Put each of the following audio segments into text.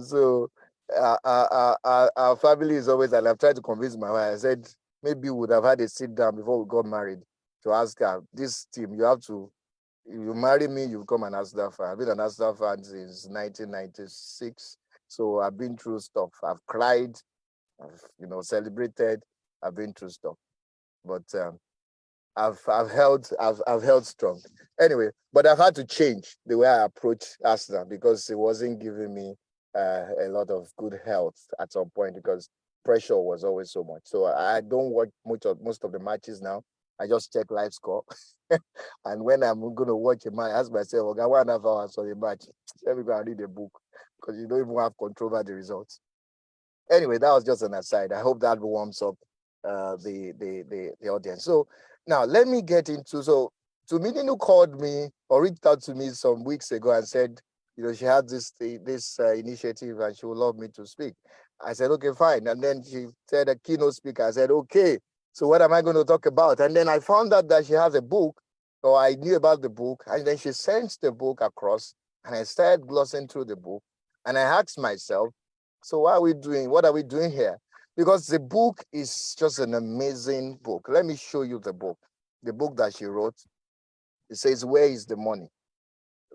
So our family is always, and I've tried to convince my wife. I said, maybe we would have had a sit down before we got married to ask her, this team, you marry me, you become an Arsenal fan. I've been an Arsenal fan since 1996. So I've been through stuff. I've cried, I've, celebrated. I've been through stuff. But I've held strong. Anyway, but I've had to change the way I approach Arsenal because it wasn't giving me a lot of good health at some point because pressure was always so much. So I don't watch most of the matches now. I just check live score. And when I'm going to watch a match, I ask myself, okay, 1.5 hours for the match. Let me go and read a book because you don't even have control over the results. Anyway, that was just an aside. I hope that warms up the audience. So now let me get into, so Tumini called me or reached out to me some weeks ago and said, she had this initiative and she would love me to speak. I said, okay, fine. And then she said a keynote speaker. I said, okay, so what am I going to talk about? And then I found out that she has a book, or I knew about the book. And then she sent the book across and I started glossing through the book. And I asked myself, so what are we doing here? Because the book is just an amazing book. Let me show you the book that she wrote. It says, Where is the Money?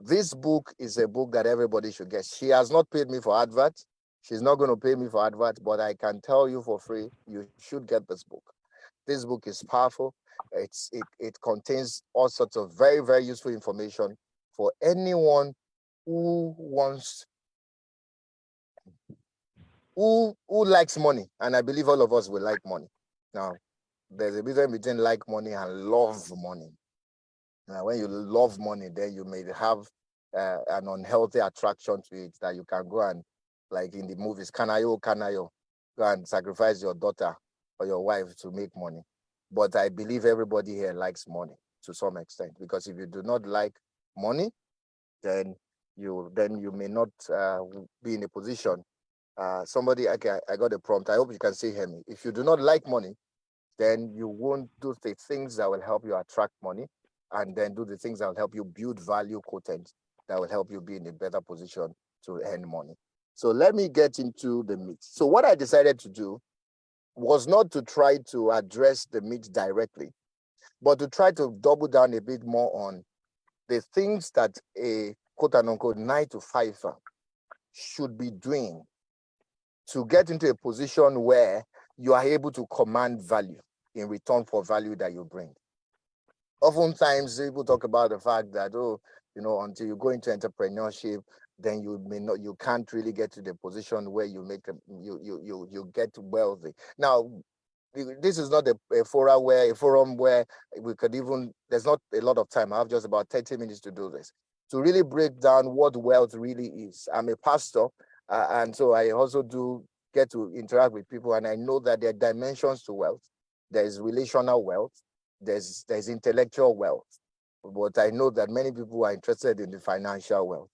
This book is a book that everybody should get. She has not paid me for advert. She's not going to pay me for advert, but I can tell you for free, you should get this book. This book is powerful. It contains all sorts of very, very useful information for anyone who likes money. And I believe all of us will like money. Now, there's a difference between like money and love money. Now, when you love money, then you may have an unhealthy attraction to it that you can go and, like in the movies, kanayo, go and sacrifice your daughter or your wife to make money. But I believe everybody here likes money to some extent, because if you do not like money, then you may not be in a position. Somebody, okay, I got a prompt. I hope you can see me. If you do not like money, then you won't do the things that will help you attract money, and then do the things that will help you build value quotient that will help you be in a better position to earn money. So let me get into the meat. So what I decided to do was not to try to address the meat directly, but to try to double down a bit more on the things that a quote unquote 9 to 5 should be doing to get into a position where you are able to command value in return for value that you bring. Oftentimes, people talk about the fact that, until you go into entrepreneurship, then you can't really get to the position where you get wealthy. Now, this is not a forum where we could even, there's not a lot of time. I have just about 30 minutes to do this, to really break down what wealth really is. I'm a pastor, and so I also do get to interact with people, and I know that there are dimensions to wealth. There's relational wealth, there's intellectual wealth, but I know that many people are interested in the financial wealth.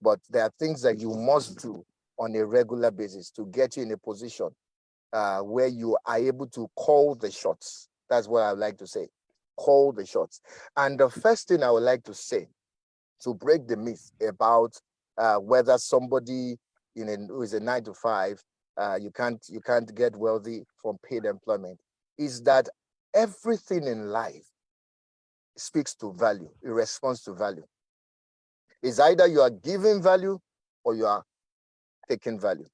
But there are things that you must do on a regular basis to get you in a position where you are able to call the shots. That's what I would like to say. Call the shots. And the first thing I would like to say, to break the myth about whether somebody who is a 9 to 5, you can't get wealthy from paid employment, is that everything in life speaks to value. It responds to value. It's either you are giving value or you are taking value.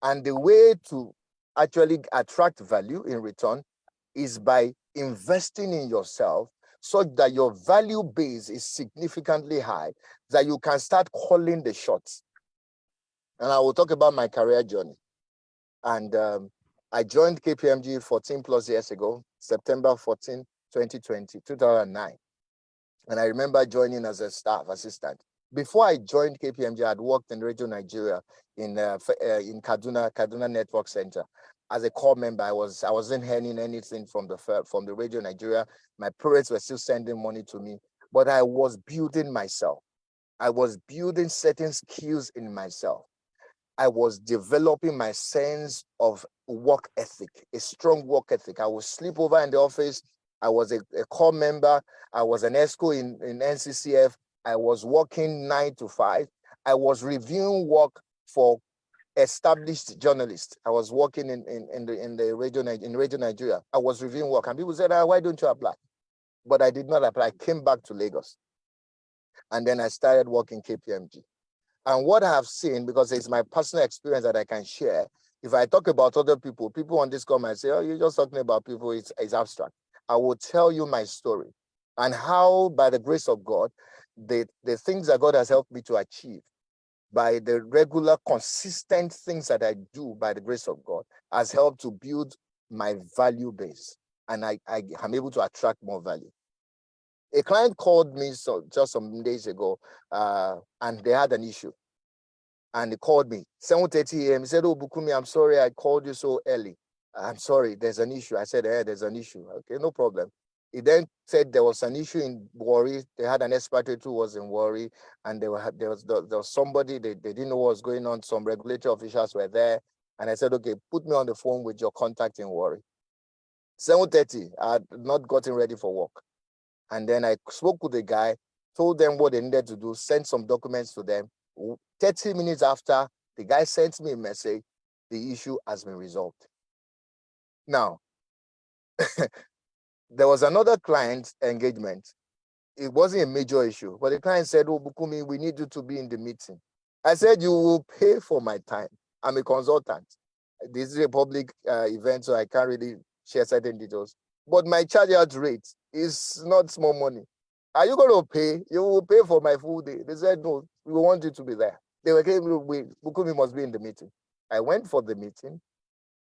And the way to actually attract value in return is by investing in yourself such that your value base is significantly high, that you can start calling the shots. And I will talk about my career journey. And I joined KPMG 14 plus years ago, September 14, 2009. And I remember joining as a staff assistant. Before I joined KPMG, I'd worked in Radio Nigeria in Kaduna Network Center as a core member. I wasn't earning anything from the Radio Nigeria. My parents were still sending money to me, but I was building myself. I was building certain skills in myself. I was developing my sense of work ethic, a strong work ethic. I would sleep over in the office. I was a core member. I was an ESCO in NCCF. I was working 9 to 5. I was reviewing work for established journalists. I was working in Radio Nigeria. I was reviewing work, and people said, why don't you apply? But I did not apply. I came back to Lagos, and then I started working KPMG. And what I have seen, because it's my personal experience that I can share, if I talk about other people, people on this call might say, oh, you're just talking about people, it's abstract. I will tell you my story and how, by the grace of God, the things that God has helped me to achieve by the regular, consistent things that I do by the grace of God has helped to build my value base. And I am able to attract more value. A client called me just some days ago, and they had an issue. And he called me 7:30 a.m. He said, oh, Bukunmi, I'm sorry I called you so early. I'm sorry, there's an issue. I said, there's an issue. Okay, no problem. He then said there was an issue in Warri. They had an expatriate who was in Warri, and there was somebody, they didn't know what was going on. Some regulatory officials were there. And I said, okay, put me on the phone with your contact in Warri. 7:30, I had not gotten ready for work. And then I spoke with the guy, told them what they needed to do, sent some documents to them. 30 minutes after, the guy sent me a message, the issue has been resolved. Now, there was another client engagement. It wasn't a major issue, but the client said, oh, Bukunmi, we need you to be in the meeting. I said, you will pay for my time. I'm a consultant. This is a public event, so I can't really share certain details. But my charge out rate is not small money. Are you going to pay? You will pay for my full day. They said, no, we want you to be there. They were saying, Bukunmi must be in the meeting. I went for the meeting.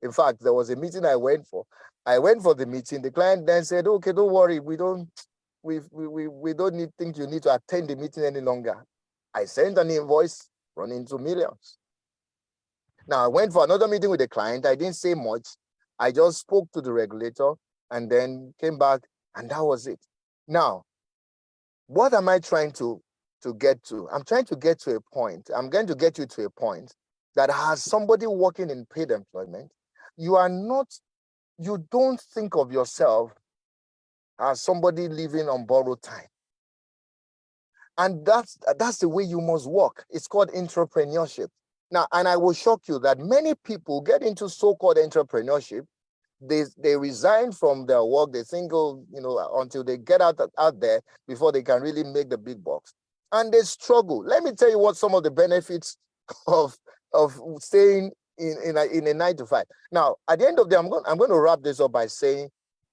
In fact, there was a meeting I went for. I went for the meeting. The client then said, okay, don't worry. We don't think you need to attend the meeting any longer. I sent an invoice running into millions. Now, I went for another meeting with the client. I didn't say much. I just spoke to the regulator and then came back, and that was it. Now, what am I trying to get to? I'm trying to get to a point. I'm going to get you to a point that as somebody working in paid employment, you don't think of yourself as somebody living on borrowed time. And that's the way you must work. It's called entrepreneurship. Now, and I will shock you that many people get into so-called entrepreneurship. They resign from their work. They think, until they get out there before they can really make the big bucks. And they struggle. Let me tell you what some of the benefits of staying in a 9-to-5. Now, at the end of the day, I'm going to wrap this up by saying,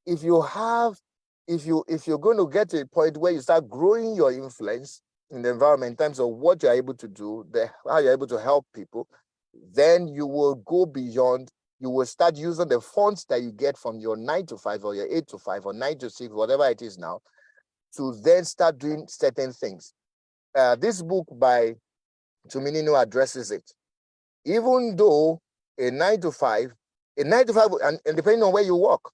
if you're going to get to a point where you start growing your influence in the environment in terms of what you're able to do, how you're able to help people, then you will go beyond. You will start using the funds that you get from your 9-to-5 or your 8-to-5 or 9-to-6, whatever it is now, to then start doing certain things. This book by Tumininu addresses it. Even though a 9-to-5, and depending on where you work,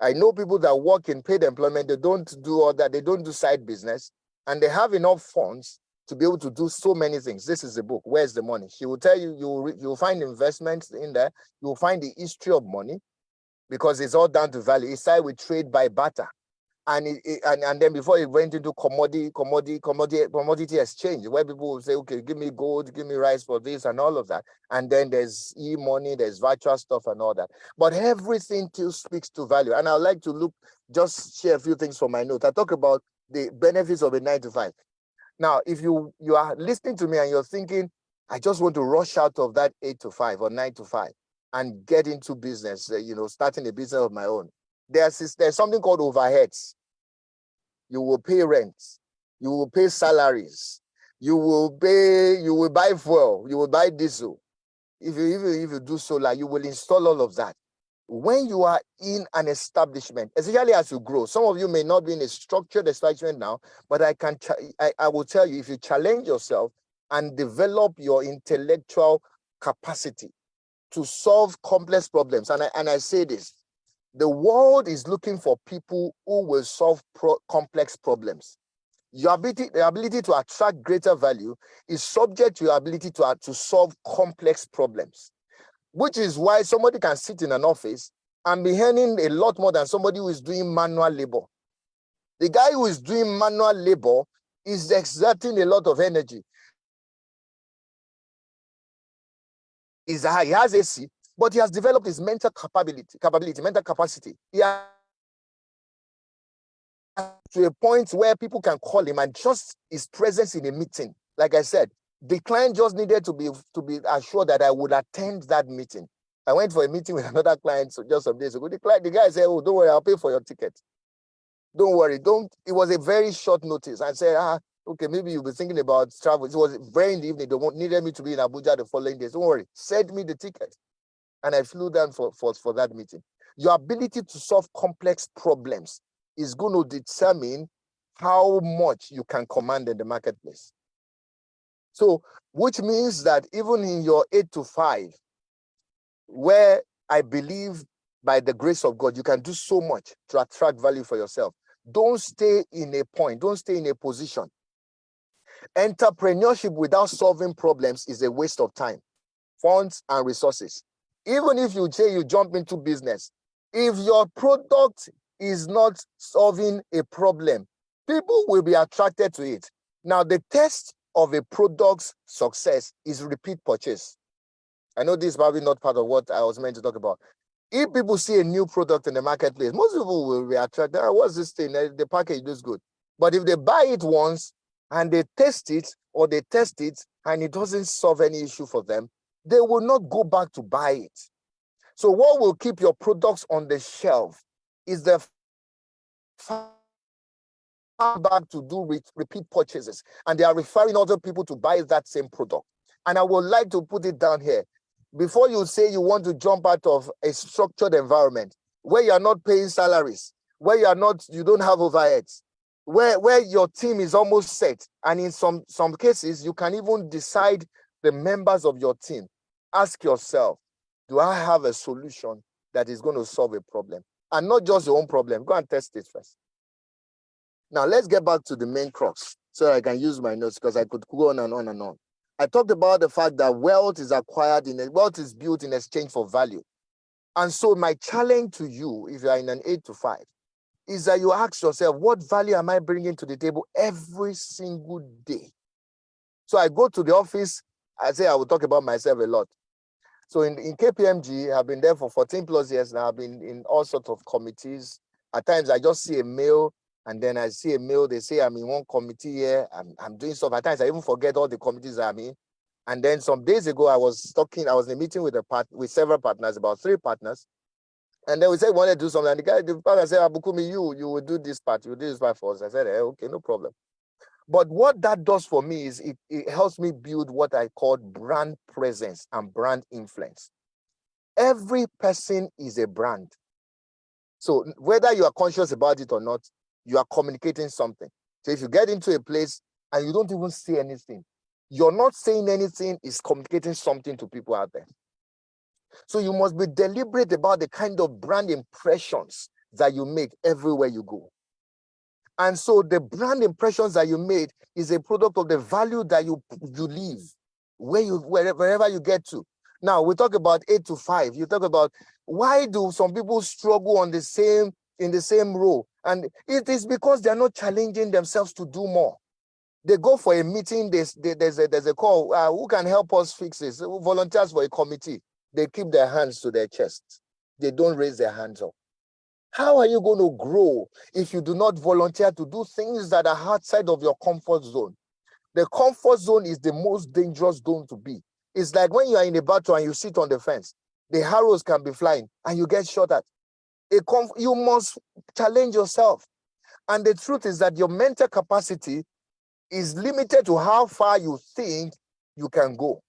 I know people that work in paid employment, they don't do all that, they don't do side business, and they have enough funds to be able to do so many things. This is the book, Where's the Money? She will tell you, you'll find investments in there, you'll find the history of money, because it's all down to value. It started with trade by barter. And then before it went into commodity exchange, where people will say, okay, give me gold, give me rice for this and all of that. And then there's e-money, there's virtual stuff and all that. But everything still speaks to value. And I'd like to just share a few things from my note. I talk about the benefits of a 9-to-5. Now, if you are listening to me and you're thinking, I just want to rush out of that 8-to-5 or 9-to-5 and get into business, starting a business of my own. There's something called overheads. You will pay rent. You will pay salaries. You will buy fuel. You will buy diesel. If you do solar, you will install all of that. When you are in an establishment, especially as you grow, some of you may not be in a structured establishment now, but I will tell you, if you challenge yourself and develop your intellectual capacity to solve complex problems, and I say this, the world is looking for people who will solve complex problems. The ability to attract greater value is subject to your ability to solve complex problems, which is why somebody can sit in an office and be earning a lot more than somebody who is doing manual labor. The guy who is doing manual labor is exerting a lot of energy. is high. He has AC, but he has developed his mental mental capacity. He has to a point where people can call him and just his presence in a meeting. Like I said, the client just needed to be assured that I would attend that meeting. I went for a meeting with another client just some days ago. The guy said, "Oh, don't worry, I'll pay for your ticket. Don't worry, don't." It was a very short notice. I said, okay, maybe you'll be thinking about travel. It was very in the evening. They needed me to be in Abuja the following day. Don't worry, send me the ticket. And I flew down for that meeting. Your ability to solve complex problems is going to determine how much you can command in the marketplace. So, which means that even in your 8 to 5, where I believe by the grace of God, you can do so much to attract value for yourself. Don't stay in a position. Entrepreneurship without solving problems is a waste of time, funds, and resources. Even if you say you jump into business, if your product is not solving a problem, people will be attracted to it. Now, the test of a product's success is repeat purchase. I know this is probably not part of what I was meant to talk about. If people see a new product in the marketplace, most people will be attracted. What's this thing? The package looks good. But if they buy it once and they test it or they test it and it doesn't solve any issue for them, they will not go back to buy it. So what will keep your products on the shelf is the back to do repeat purchases, and they are referring other people to buy that same product. And I would like to put it down here. Before you say you want to jump out of a structured environment where you are not paying salaries, where you don't have overheads, where your team is almost set, and in some cases you can even decide the members of your team. Ask yourself, do I have a solution that is going to solve a problem? And not just your own problem. Go and test it first. Now, let's get back to the main crux so I can use my notes, because I could go on and on and on. I talked about the fact that wealth is built in exchange for value. And so my challenge to you, if you are in an 8 to 5, is that you ask yourself, what value am I bringing to the table every single day? So I go to the office, I say I will talk about myself a lot. So in KPMG, I've been there for 14 plus years now. I've been in all sorts of committees. At times, I just see a mail, and then I see a mail. They say I'm in one committee here. I'm doing stuff. At times, I even forget all the committees I'm in. And then some days ago, I was in a meeting with several partners, about 3 partners. And then we said we wanted to do something. And the partner said, Bukunmi, you will do this part. You will do this part for us. I said, okay, no problem. But what that does for me is it helps me build what I call brand presence and brand influence. Every person is a brand. So whether you are conscious about it or not, you are communicating something. So if you get into a place and you don't even say anything, you're not saying anything, is communicating something to people out there. So you must be deliberate about the kind of brand impressions that you make everywhere you go. And so the brand impressions that you made is a product of the value that you leave wherever you get to. Now we talk about 8 to 5. You talk about why do some people struggle in the same role, and it is because they're not challenging themselves to do more. They go for a meeting. There's a call. Who can help us fix this? Volunteers for a committee. They keep their hands to their chest. They don't raise their hands up. How are you going to grow if you do not volunteer to do things that are outside of your comfort zone? The comfort zone is the most dangerous zone to be. It's like when you are in a battle and you sit on the fence, the arrows can be flying and you get shot at. You must challenge yourself. And the truth is that your mental capacity is limited to how far you think you can go.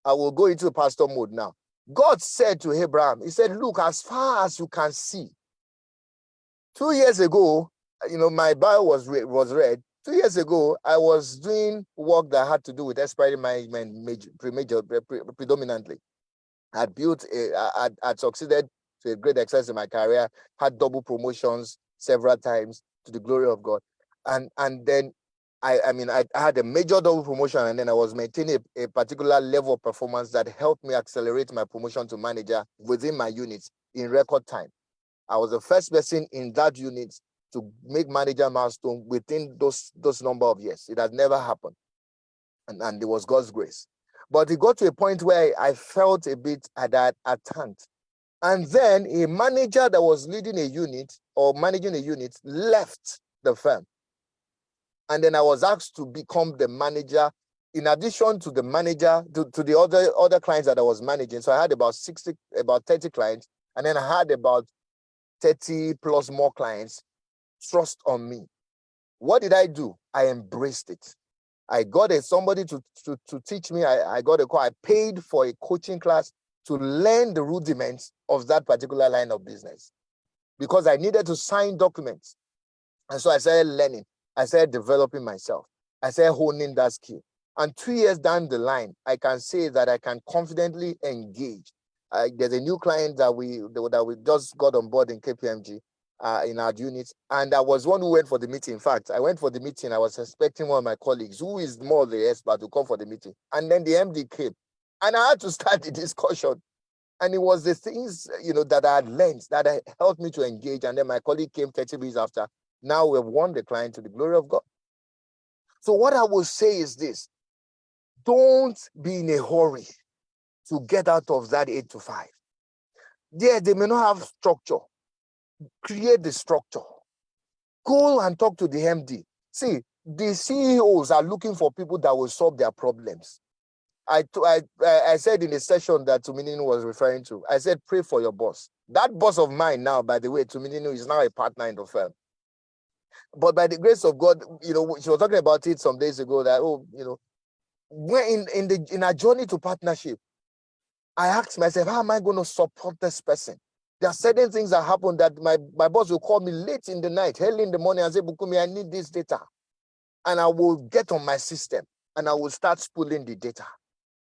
I will go into pastor mode now. God said to Abraham, he said, look as far as you can see. 2 years ago, my bio was read. 2 years ago, I was doing work that had to do with expiry management predominantly. I'd succeeded to a great extent in my career, had double promotions several times to the glory of God. And then I had a major double promotion, and then I was maintaining a particular level of performance that helped me accelerate my promotion to manager within my units in record time. I was the first person in that unit to make manager milestone within those number of years. It had never happened. And it was God's grace. But it got to a point where I felt a bit at hand. And then a manager that was leading a unit or managing a unit left the firm. And then I was asked to become the manager in addition to the manager, to the other clients that I was managing. So I had about 30 clients, and then I had about 30 plus more clients trust on me. What did I do? I embraced it. I got somebody to teach me. I got a call. I paid for a coaching class to learn the rudiments of that particular line of business because I needed to sign documents. And so I started learning. I started developing myself. I started honing that skill. And 2 years down the line, I can say that I can confidently engage. There's a new client that we just got on board in KPMG in our unit. And I was one who went for the meeting. In fact, I went for the meeting. I was expecting one of my colleagues who is more the expert to come for the meeting. And then the MD came. And I had to start the discussion. And it was the things, that I had learned that helped me to engage. And then my colleague came 30 minutes after. Now we've won the client to the glory of God. So what I will say is this. Don't be in a hurry to get out of that 8 to 5. They may not have structure. Create the structure. Go and talk to the MD. See, the CEOs are looking for people that will solve their problems. I said in the session that Tumininu was referring to, I said, pray for your boss. That boss of mine now, by the way, Tumininu is now a partner in the firm. But by the grace of God, she was talking about it some days ago that, when in our journey to partnership, I asked myself, how am I going to support this person? There are certain things that happen that my boss will call me late in the night, early in the morning, and say, Bukunmi, I need this data. And I will get on my system and I will start spooling the data.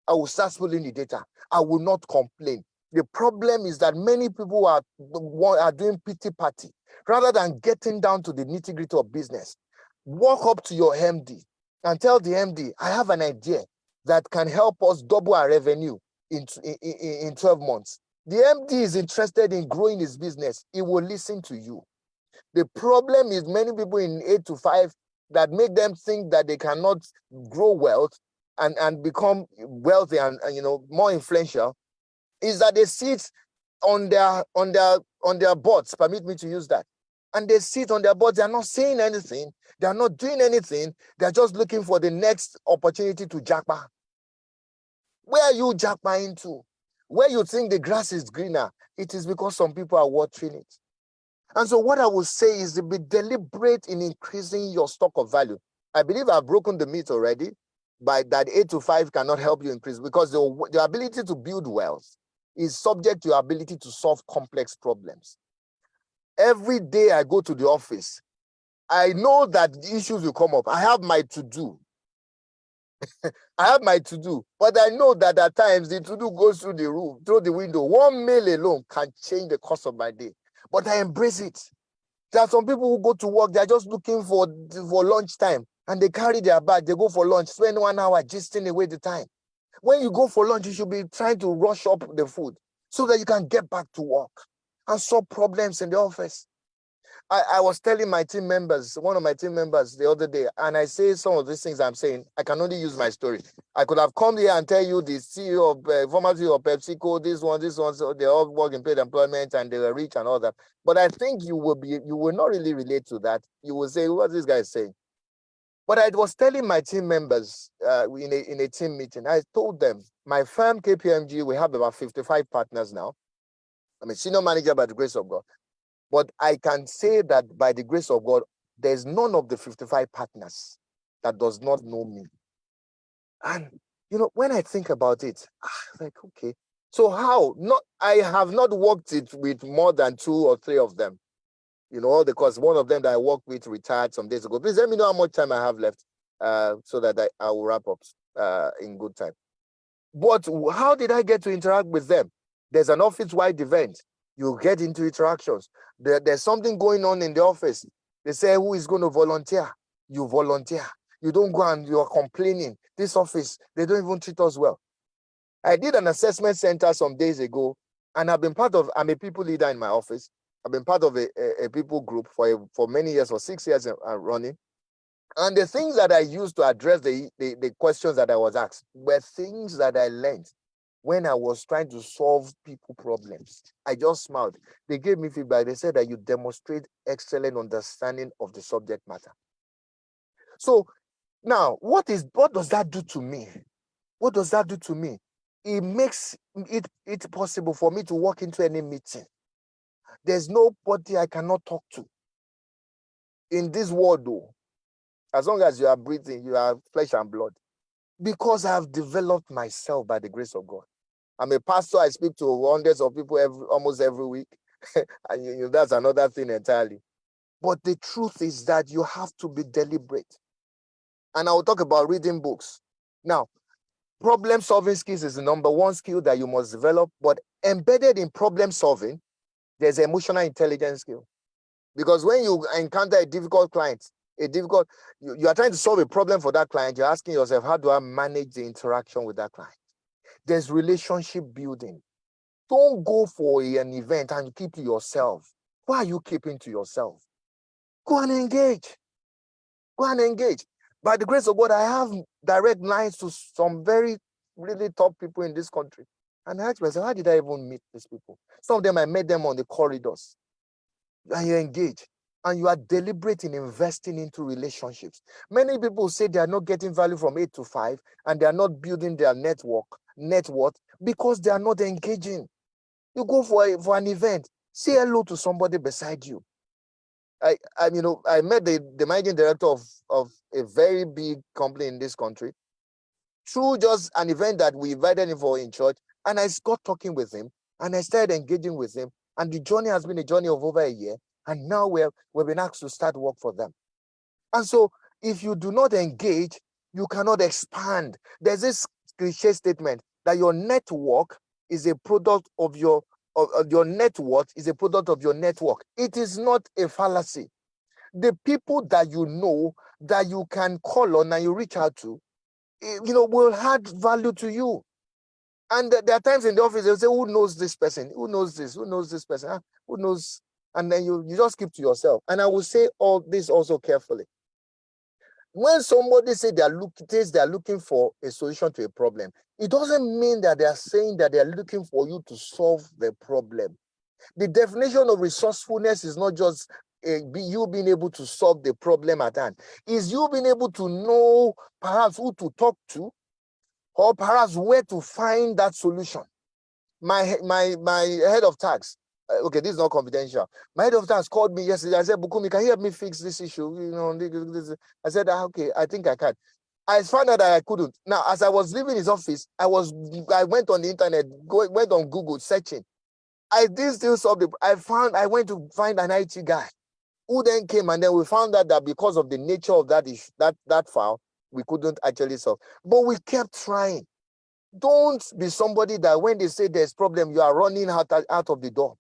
I will not complain. The problem is that many people are doing pity party rather than getting down to the nitty-gritty of business. Walk up to your MD and tell the MD, I have an idea that can help us double our revenue in 12 months. The MD is interested in growing his business. He will listen to you. The problem is many people in 8 to 5 that make them think that they cannot grow wealth and become wealthy and more influential is that they sit on their butts, permit me to use that. And they sit on their butts, they're not saying anything, they're not doing anything, they're just looking for the next opportunity to jackpot. Where are you jackpot into? Where you think the grass is greener, it is because some people are watering it. And so what I will say is to be deliberate in increasing your stock of value. I believe I've broken the myth already by that 8 to 5 cannot help you increase because the ability to build wealth is subject to your ability to solve complex problems. Every day I go to the office, I know that the issues will come up. I have my to-do. But I know that at times the to-do goes through the window. One mail alone can change the course of my day. But I embrace it. There are some people who go to work, they're just looking for lunchtime, and they carry their bag, they go for lunch, spend 1 hour gisting away the time. When you go for lunch, you should be trying to rush up the food so that you can get back to work and solve problems in the office. I was telling my team members, one of my team members the other day, and I say some of these things I'm saying, I can only use my story. I could have come here and tell you the CEO of, former CEO of PepsiCo, this one, so they all work in paid employment and they were rich and all that. But I think you will not really relate to that. You will say, what's this guy saying? But I was telling my team members in a team meeting, I told them, my firm KPMG, we have about 55 partners now. I'm a senior manager by the grace of God. But I can say that by the grace of God, there's none of the 55 partners that does not know me. And, when I think about it, like, okay, so how? I have not worked it with more than 2 or 3 of them, because one of them that I worked with retired some days ago. Please let me know how much time I have left so that I will wrap up in good time. But how did I get to interact with them? There's an office-wide event. You get into interactions. There's something going on in the office. They say, who is going to volunteer? You volunteer. You don't go and you're complaining. This office, they don't even treat us well. I did an assessment center some days ago, and I'm a people leader in my office. I've been part of a people group for many years, for 6 years running. And the things that I used to address the questions that I was asked were things that I learned when I was trying to solve people problems. I just smiled. They gave me feedback. They said that you demonstrate excellent understanding of the subject matter. So now, what does that do to me? What does that do to me? It makes it possible for me to walk into any meeting. There's nobody I cannot talk to in this world, though. As long as you are breathing, you are flesh and blood. Because I have developed myself by the grace of God. I'm a pastor. I speak to hundreds of people almost every week. And that's another thing entirely. But the truth is that you have to be deliberate. And I will talk about reading books. Now, problem solving skills is the number one skill that you must develop. But embedded in problem solving, there's emotional intelligence skill. Because when you encounter a difficult client, you are trying to solve a problem for that client, you're asking yourself, how do I manage the interaction with that client? There's relationship building. Don't go for an event and keep to yourself. Why are you keeping to yourself? Go and engage. Go and engage. By the grace of God, I have direct lines to some very, really top people in this country. And I ask myself, how did I even meet these people? Some of them, I met them on the corridors. And you engage. And you are deliberate in investing into relationships. Many people say they are not getting value from 8 to 5, and they are not building their net worth, because they are not engaging. You go for an event, say hello to somebody beside you. I met the managing director of a very big company in this country through just an event that we invited him for in church, and I got talking with him, and I started engaging with him, and the journey has been a journey of over a year, and now we've been asked to start work for them. And so if you do not engage, you cannot expand. There's this cliche statement that your network is a product of your net worth is a product of your network. It is not a fallacy. The people that you know, that you can call on and you reach out to, will add value to you. And there are times in the office they'll say, who knows this person? Who knows this? Who knows this person? Who knows? And then you just keep to yourself. And I will say all this also carefully. When somebody says they are looking for a solution to a problem, it doesn't mean that they are saying that they are looking for you to solve the problem. The definition of resourcefulness is not just you being able to solve the problem at hand. It's you being able to know perhaps who to talk to, or perhaps where to find that solution. My head of tax, okay, this is not confidential. My head of tax called me yesterday. I said, Bukunmi, can you help me fix this issue? I said, okay, I think I can. I found out that I couldn't. Now, as I was leaving his office, I went on the internet, went on Google searching. I did still solve I went to find an IT guy who then came, and then we found out that because of the nature of that issue, that file, we couldn't actually solve. But we kept trying. Don't be somebody that when they say there's problem, you are running out of the door.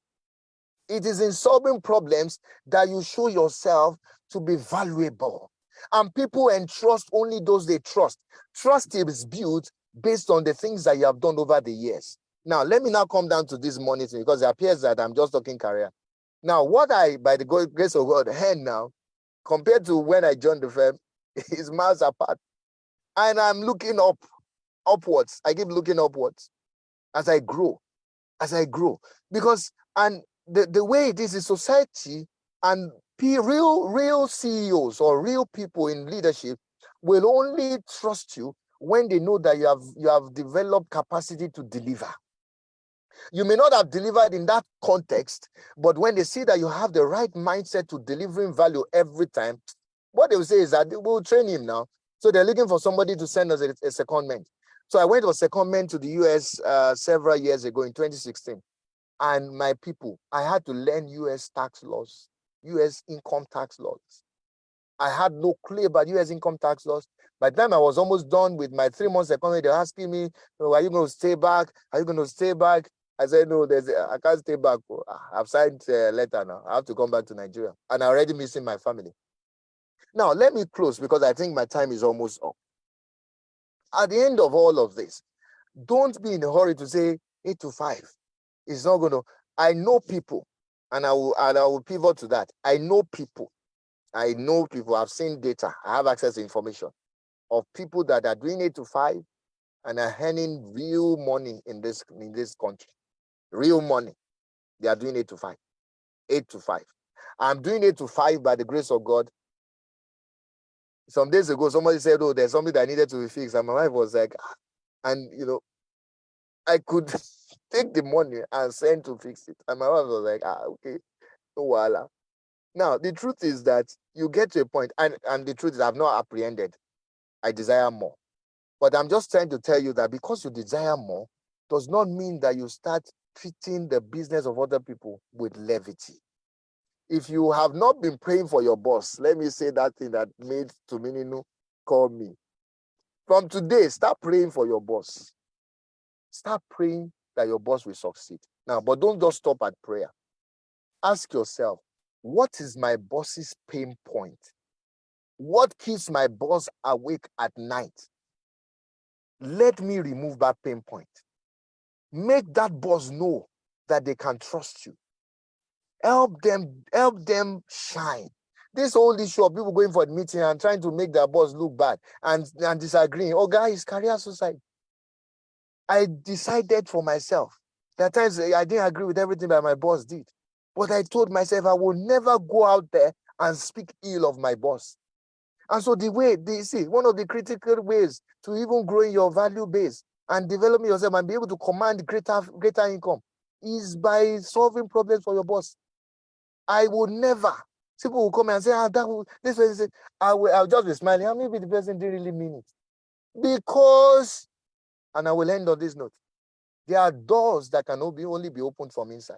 It is in solving problems that you show yourself to be valuable. And people entrust only those they trust. Trust is built based on the things that you have done over the years. Now, let me now come down to this money thing, because it appears that I'm just talking career. Now, what I, by the grace of God, heard now, compared to when I joined the firm, is miles apart. And I'm looking upwards. I keep looking upwards as I grow. Because, and the way it is in society, and real CEOs or real people in leadership will only trust you when they know that you have developed capacity to deliver. You may not have delivered in that context, but when they see that you have the right mindset to delivering value every time, what they will say is that they will train him now. So they're looking for somebody to send us a secondment. So I went on secondment to the US several years ago in 2016. And my people, I had to learn US tax laws, US income tax laws. I had no clue about US income tax laws. By the time I was almost done with my 3 months secondment, they're asking me, are you going to stay back? Are you going to stay back? I said, no, I can't stay back. I've signed a letter now. I have to come back to Nigeria. And I'm already missing my family. Now, let me close because I think my time is almost up. At the end of all of this, don't be in a hurry to say 8 to 5. It's not going to. I know people, and I will pivot to that. I know people I know people, I've seen data, I have access to information of people that are doing 8 to 5 and are earning real money in this country. Real money. They are doing 8 to 5. 8 to 5. I'm doing 8 to 5 by the grace of God. Some days ago, somebody said, oh, there's something that needed to be fixed. And my wife was like, and I could take the money and send to fix it. And my wife was like, okay, no wala. Now, the truth is that you get to a point, and the truth is I've not apprehended. I desire more. But I'm just trying to tell you that because you desire more does not mean that you start treating the business of other people with levity. If you have not been praying for your boss, let me say that thing that made Tumininu call me. From today, start praying for your boss. Start praying that your boss will succeed. Now, but don't just stop at prayer. Ask yourself, what is my boss's pain point? What keeps my boss awake at night? Let me remove that pain point. Make that boss know that they can trust you. Help them shine. This whole issue of people going for a meeting and trying to make their boss look bad and disagreeing. Oh, guys, career suicide. I decided for myself that times I didn't agree with everything that my boss did. But I told myself I will never go out there and speak ill of my boss. And so one of the critical ways to even growing your value base and developing yourself and be able to command greater income is by solving problems for your boss. I will never. People will come and say, this person, I'll just be smiling. And maybe the person didn't really mean it. Because, and I will end on this note, there are doors that can only be opened from inside.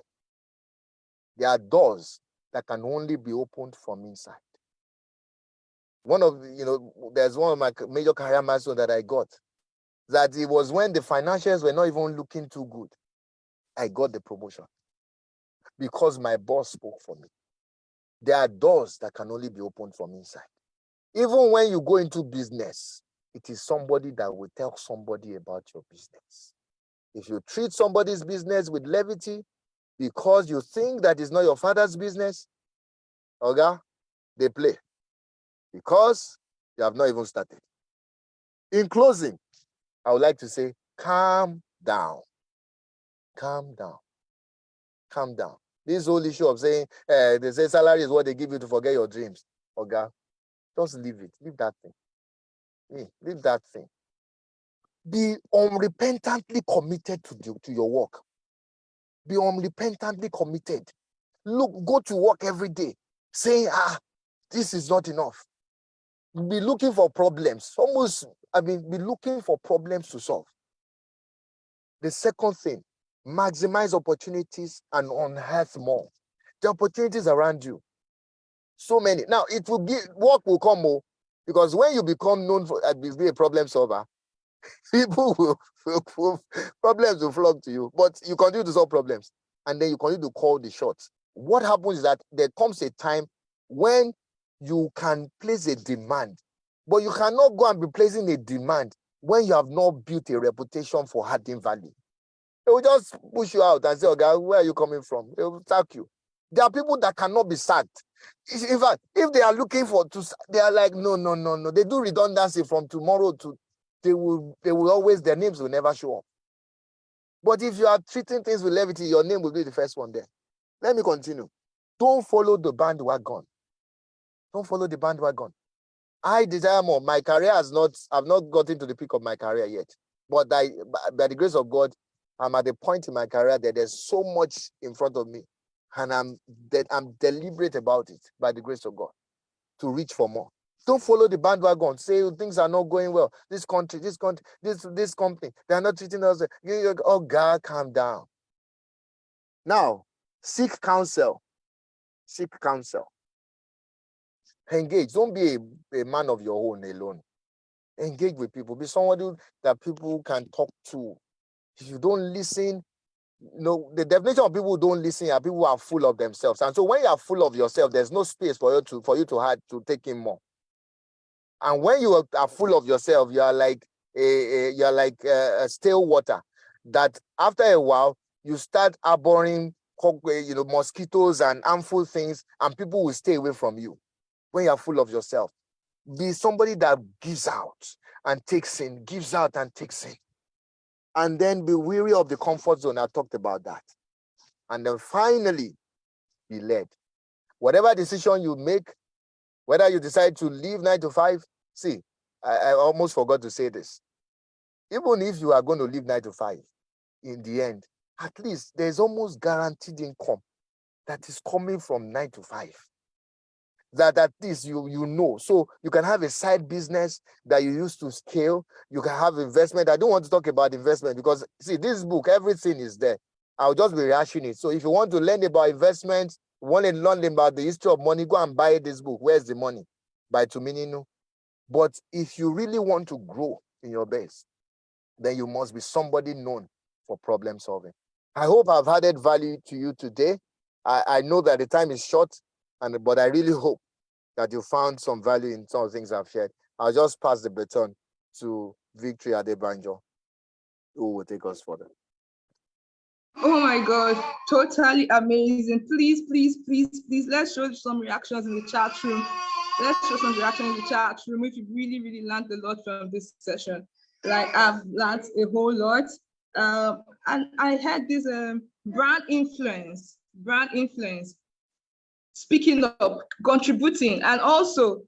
There are doors that can only be opened from inside. There's one of my major career milestones that I got. That it was when the financials were not even looking too good. I got the promotion. Because my boss spoke for me. There are doors that can only be opened from inside. Even when you go into business, it is somebody that will tell somebody about your business. If you treat somebody's business with levity because you think that is not your father's business, okay, they play. Because you have not even started. In closing, I would like to say, calm down. Calm down. Calm down. This whole issue of saying, they say salary is what they give you to forget your dreams. Okay, just leave it. Leave that thing. Leave that thing. Be unrepentantly committed to your work. Be unrepentantly committed. Go to work every day saying, this is not enough. Be looking for problems. Be looking for problems to solve. The second thing, maximize opportunities and unearth more. The opportunities around you. So many. Now, work will come more because when you become known for being a problem solver, people problems will flock to you, but you continue to solve problems and then you continue to call the shots. What happens is that there comes a time when you can place a demand, but you cannot go and be placing a demand when you have not built a reputation for adding value. They will just push you out and say, okay, where are you coming from? They will sack you. There are people that cannot be sacked. In fact, if they are looking they are like, no. They do redundancy from tomorrow to they will always, their names will never show up. But if you are treating things with levity, your name will be the first one there. Let me continue. Don't follow the bandwagon. Don't follow the bandwagon. I desire more. My career I've not gotten to the peak of my career yet. But by the grace of God, I'm at the point in my career that there's so much in front of me. And I'm deliberate about it by the grace of God to reach for more. Don't follow the bandwagon. Say things are not going well. This company, they are not treating us. Oh God, calm down. Now, seek counsel. Seek counsel. Engage. Don't be a man of your own alone. Engage with people. Be somebody that people can talk to. If you don't listen, the definition of people who don't listen are people who are full of themselves. And so when you are full of yourself, there's no space for you to take in more. And when you are full of yourself, you are like a stale water that after a while you start harboring mosquitoes and harmful things, and people will stay away from you. when you're full of yourself. Be somebody that gives out and takes in, gives out and takes in. And then be weary of the comfort zone. I talked about that. And then finally, be led. Whatever decision you make, whether you decide to leave 9 to 5, see, I almost forgot to say this. Even if you are going to leave 9 to 5, in the end, at least there's almost guaranteed income that is coming from 9 to 5. That at least you know. So you can have a side business that you used to scale. You can have investment. I don't want to talk about investment because, see, this book, everything is there. I'll just be rehashing it. So if you want to learn about investment, want to learn about the history of money, go and buy this book. Where's the Money? By Tumininu. But if you really want to grow in your base, then you must be somebody known for problem solving. I hope I've added value to you today. I know that the time is short, but I really hope that you found some value in some of the things I've shared. I'll just pass the baton to Victory Adebnjo, who will take us further. Oh my God, totally amazing. Please, please, please, please, let's show some reactions in the chat room. Let's show some reactions in the chat room if you really, really learned a lot from this session. Like I've learned a whole lot. And I had this brand influence, speaking up, contributing, and also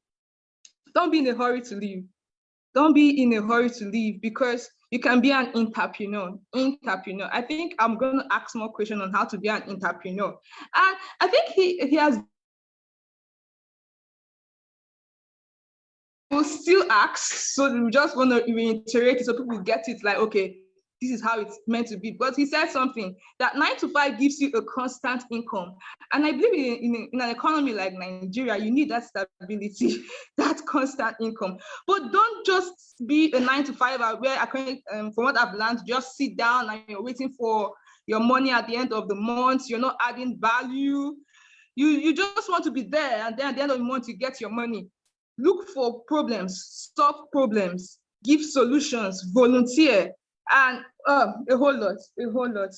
don't be in a hurry to leave. Don't be in a hurry to leave because you can be an entrepreneur. I think I'm going to ask more questions on how to be an entrepreneur. And I think he has will still ask, so we just want to reiterate it so people get it like, okay, this is how it's meant to be. But he said something that 9 to 5 gives you a constant income. And I believe in an economy like Nigeria, you need that stability, that constant income. But don't just be a 9 to 5 where, from what I've learned, just sit down and you're waiting for your money at the end of the month. You're not adding value. You just want to be there, and then at the end of the month, you get your money. Look for problems, solve problems, give solutions, volunteer, and a whole lot.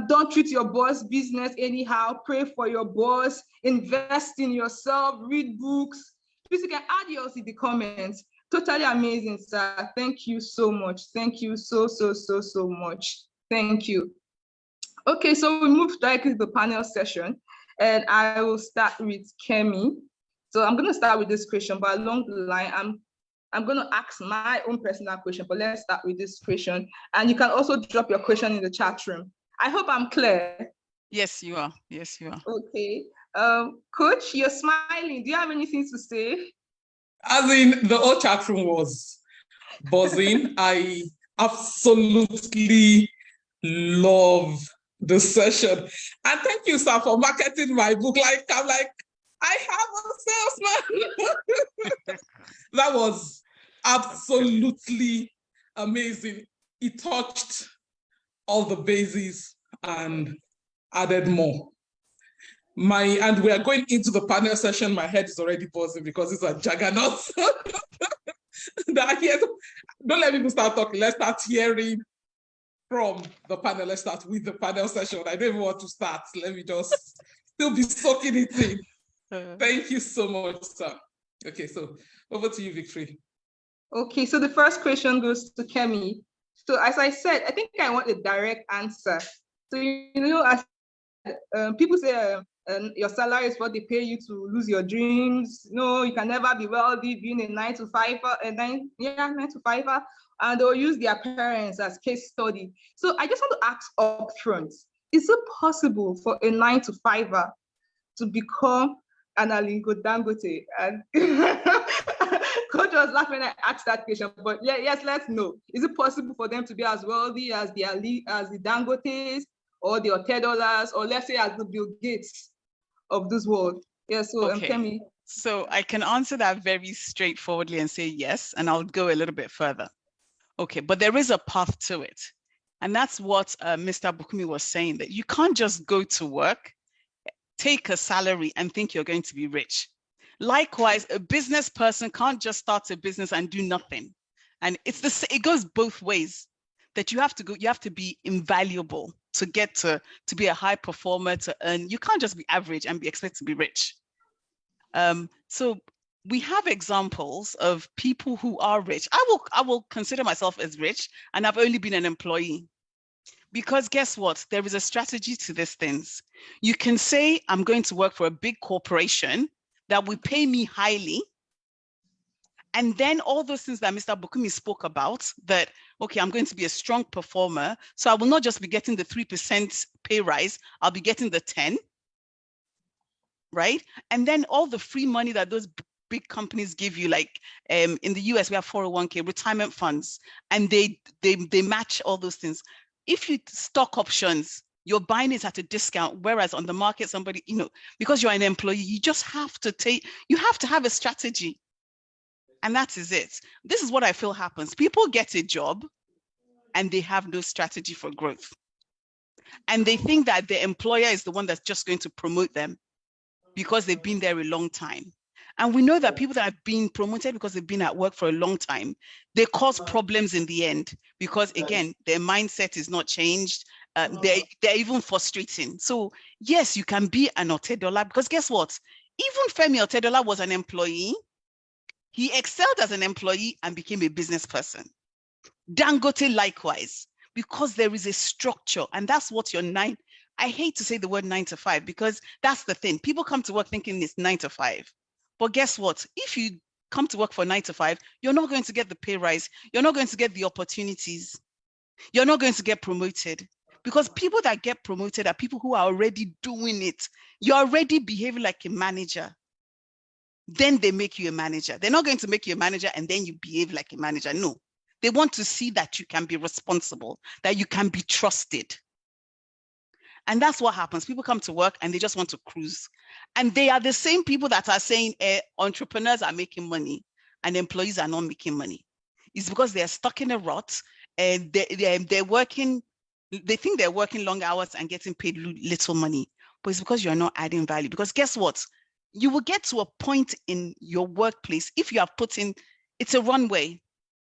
Don't treat your boss business anyhow. Pray for your boss, invest in yourself, read books. Please, you can add yours in the comments. Totally amazing, sir. Thank you so much. Thank you so much. Thank you. Okay, so we move directly to the panel session, and I will start with Kemi. So I'm going to start with this question, but along the line, I'm going to ask my own personal question, but let's start with this question. And you can also drop your question in the chat room. I hope I'm clear. Yes, you are. Yes, you are. Okay. Coach, you're smiling. Do you have anything to say? As in, the whole chat room was buzzing. I absolutely love the session. And thank you, sir, for marketing my book. I'm like, I have a salesman. That was absolutely amazing. He touched all the bases and added more. And we are going into the panel session. My head is already buzzing because it's a juggernaut. Don't let people start talking. Let's start hearing from the panel. Let's start with the panel session. I don't even want to start. Let me just still be soaking it in. Thank you so much, sir. Okay, so over to you, Victory. Okay, so the first question goes to Kemi. So as I said, I think I want a direct answer. So, as people say your salary is what they pay you to lose your dreams. No, you can never be wealthy being a 9 to 5er, 9 to 5er, and they'll use their parents as case study. So I just want to ask up front, is it possible for a 9 to 5er to become an Aliko Dangote? And Coach was laughing when I asked that question, but yes, let's know. Is it possible for them to be as wealthy as the Dangotes or the $10, or let's say as the Bill Gates of this world? Yes, so okay. Kemi. So I can answer that very straightforwardly and say yes, and I'll go a little bit further. Okay, but there is a path to it. And that's what Mr. Bukunmi was saying, that you can't just go to work, take a salary and think you're going to be rich. Likewise, a business person can't just start a business and do nothing. And it goes both ways, that you have to be invaluable to get to be a high performer, to earn. You can't just be average and be expected to be rich. So we have examples of people who are rich. I will consider myself as rich, and I've only been an employee. Because guess what? There is a strategy to these things. You can say, I'm going to work for a big corporation that will pay me highly. And then all those things that Mr. Bukunmi spoke about, that, okay, I'm going to be a strong performer. So I will not just be getting the 3% pay rise, I'll be getting the 10, right? And then all the free money that those big companies give you, like in the US, we have 401k, retirement funds, and they match all those things. If you stock options, you're buying it at a discount, whereas on the market, somebody, because you're an employee, you just have to have a strategy. And that is it. This is what I feel happens. People get a job and they have no strategy for growth. And they think that the employer is the one that's just going to promote them because they've been there a long time. And we know that people that have been promoted because they've been at work for a long time, they cause problems in the end because, again, their mindset is not changed. They're even frustrating. So yes, you can be an Otedola, because guess what? Even Femi Otedola was an employee. He excelled as an employee and became a business person. Dangote likewise, because there is a structure, and that's what your I hate to say the word 9 to 5, because that's the thing. People come to work thinking it's 9 to 5. But guess what? If you come to work for 9 to 5, you're not going to get the pay rise. You're not going to get the opportunities. You're not going to get promoted, because people that get promoted are people who are already doing it. You're already behaving like a manager. Then they make you a manager. They're not going to make you a manager and then you behave like a manager. No, they want to see that you can be responsible, that you can be trusted. And that's what happens. People come to work and they just want to cruise. And they are the same people that are saying entrepreneurs are making money and employees are not making money. It's because they're stuck in a rut and they're working, they think they're working long hours and getting paid little money. But it's because you're not adding value. Because guess what? You will get to a point in your workplace, if you have put in, it's a runway,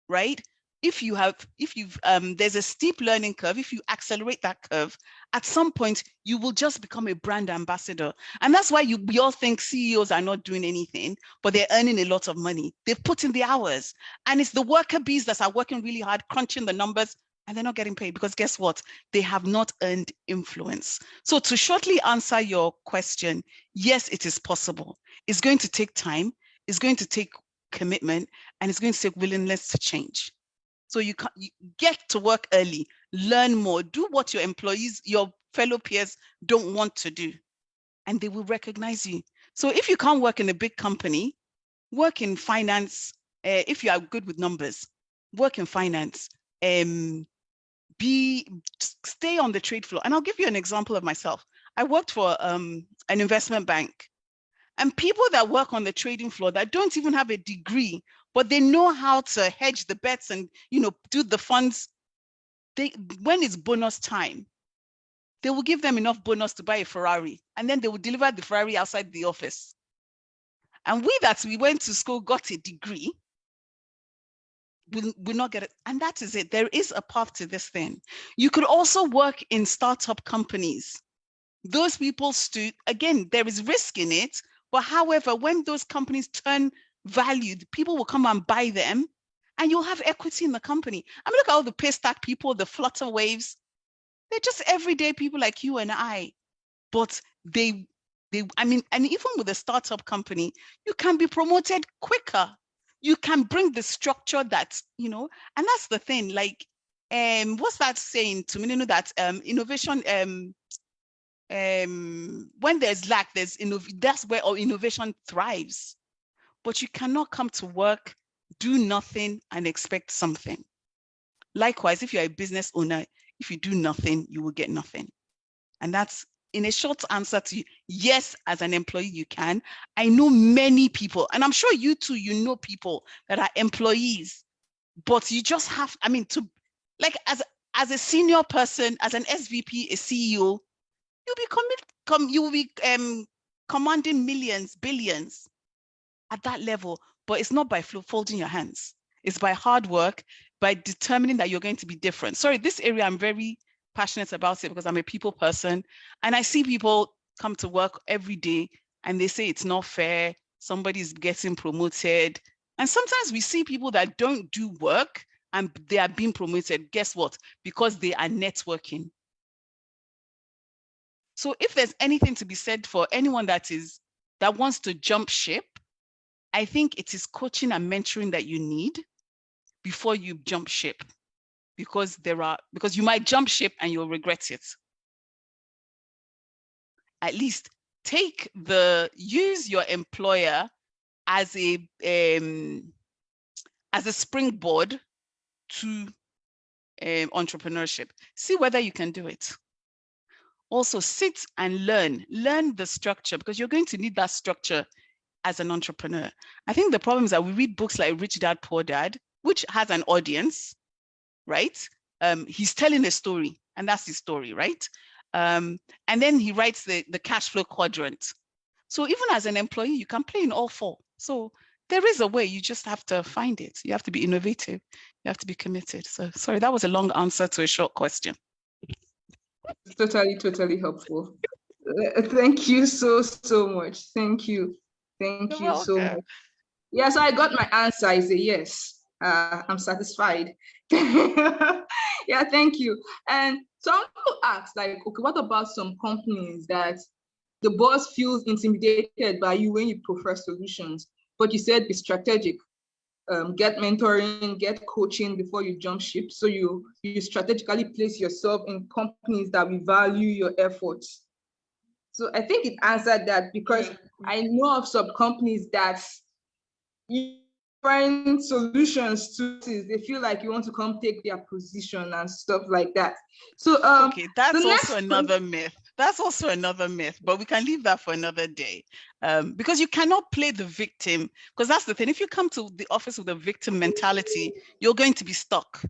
right? There's a steep learning curve. If you accelerate that curve, at some point, you will just become a brand ambassador. And that's why we all think CEOs are not doing anything, but they're earning a lot of money. They've put in the hours. And it's the worker bees that are working really hard, crunching the numbers, and they're not getting paid because guess what? They have not earned influence. So to shortly answer your question, yes, it is possible. It's going to take time. It's going to take commitment, and it's going to take willingness to change. So you get to work early, learn more, do what your employees, your fellow peers don't want to do, and they will recognize you. So if you can't work in a big company, work in finance. If you are good with numbers, work in finance. Stay on the trade floor. And I'll give you an example of myself. I worked for an investment bank, and people that work on the trading floor that don't even have a degree, but they know how to hedge the bets and do the funds. When it's bonus time, they will give them enough bonus to buy a Ferrari, and then they will deliver the Ferrari outside the office. And we went to school, got a degree, will not get it. And that is it. There is a path to this thing. You could also work in startup companies. Those people again, there is risk in it, but however, when those companies turn valued, people will come and buy them, and you'll have equity in the company. I mean, look at all the Paystack people, the Flutter Waves. They're just everyday people like you and I, but and even with a startup company, you can be promoted quicker. You can bring the structure that, and that's the thing. Like, what's that saying to me? That innovation, when there's lack, that's where our innovation thrives. But you cannot come to work, do nothing, and expect something. Likewise, if you're a business owner, if you do nothing, you will get nothing. And that's, in a short answer to you, yes, as an employee, you can. I know many people, and I'm sure you too, you know people that are employees, but you just have, as a senior person, as an SVP, a CEO, you will be commanding millions, billions at that level, but it's not by folding your hands. It's by hard work, by determining that you're going to be different. Sorry, this area, I'm very passionate about it because I'm a people person, and I see people come to work every day and they say it's not fair, somebody's getting promoted. And sometimes we see people that don't do work and they are being promoted. Guess what? Because they are networking. So if there's anything to be said for anyone that wants to jump ship, I think it is coaching and mentoring that you need before you jump ship, because you might jump ship and you'll regret it. At least use your employer as a springboard to entrepreneurship. See whether you can do it. Also sit and learn the structure, because you're going to need that structure as an entrepreneur. I think the problem is that we read books like Rich Dad, Poor Dad, which has an audience, right? He's telling a story, and that's his story, right? And then he writes the cash flow quadrant. So even as an employee, you can play in all four. So there is a way, you just have to find it. You have to be innovative. You have to be committed. So sorry, that was a long answer to a short question. Totally helpful. Thank you so much. Thank you so much. Yes, I got my answer. I say yes. I'm satisfied. Yeah, thank you. And so I want to ask, like, okay, what about some companies that the boss feels intimidated by you when you prefer solutions, but you said be strategic, get mentoring, get coaching before you jump ship. So you strategically place yourself in companies that will value your efforts. So I think it answered that, because I know of some companies that you find solutions to this. They feel like you want to come take their position and stuff like that. So okay, that's also another myth. That's also another myth, but we can leave that for another day, because you cannot play the victim, because that's the thing. If you come to the office with a victim mentality, you're going to be stuck.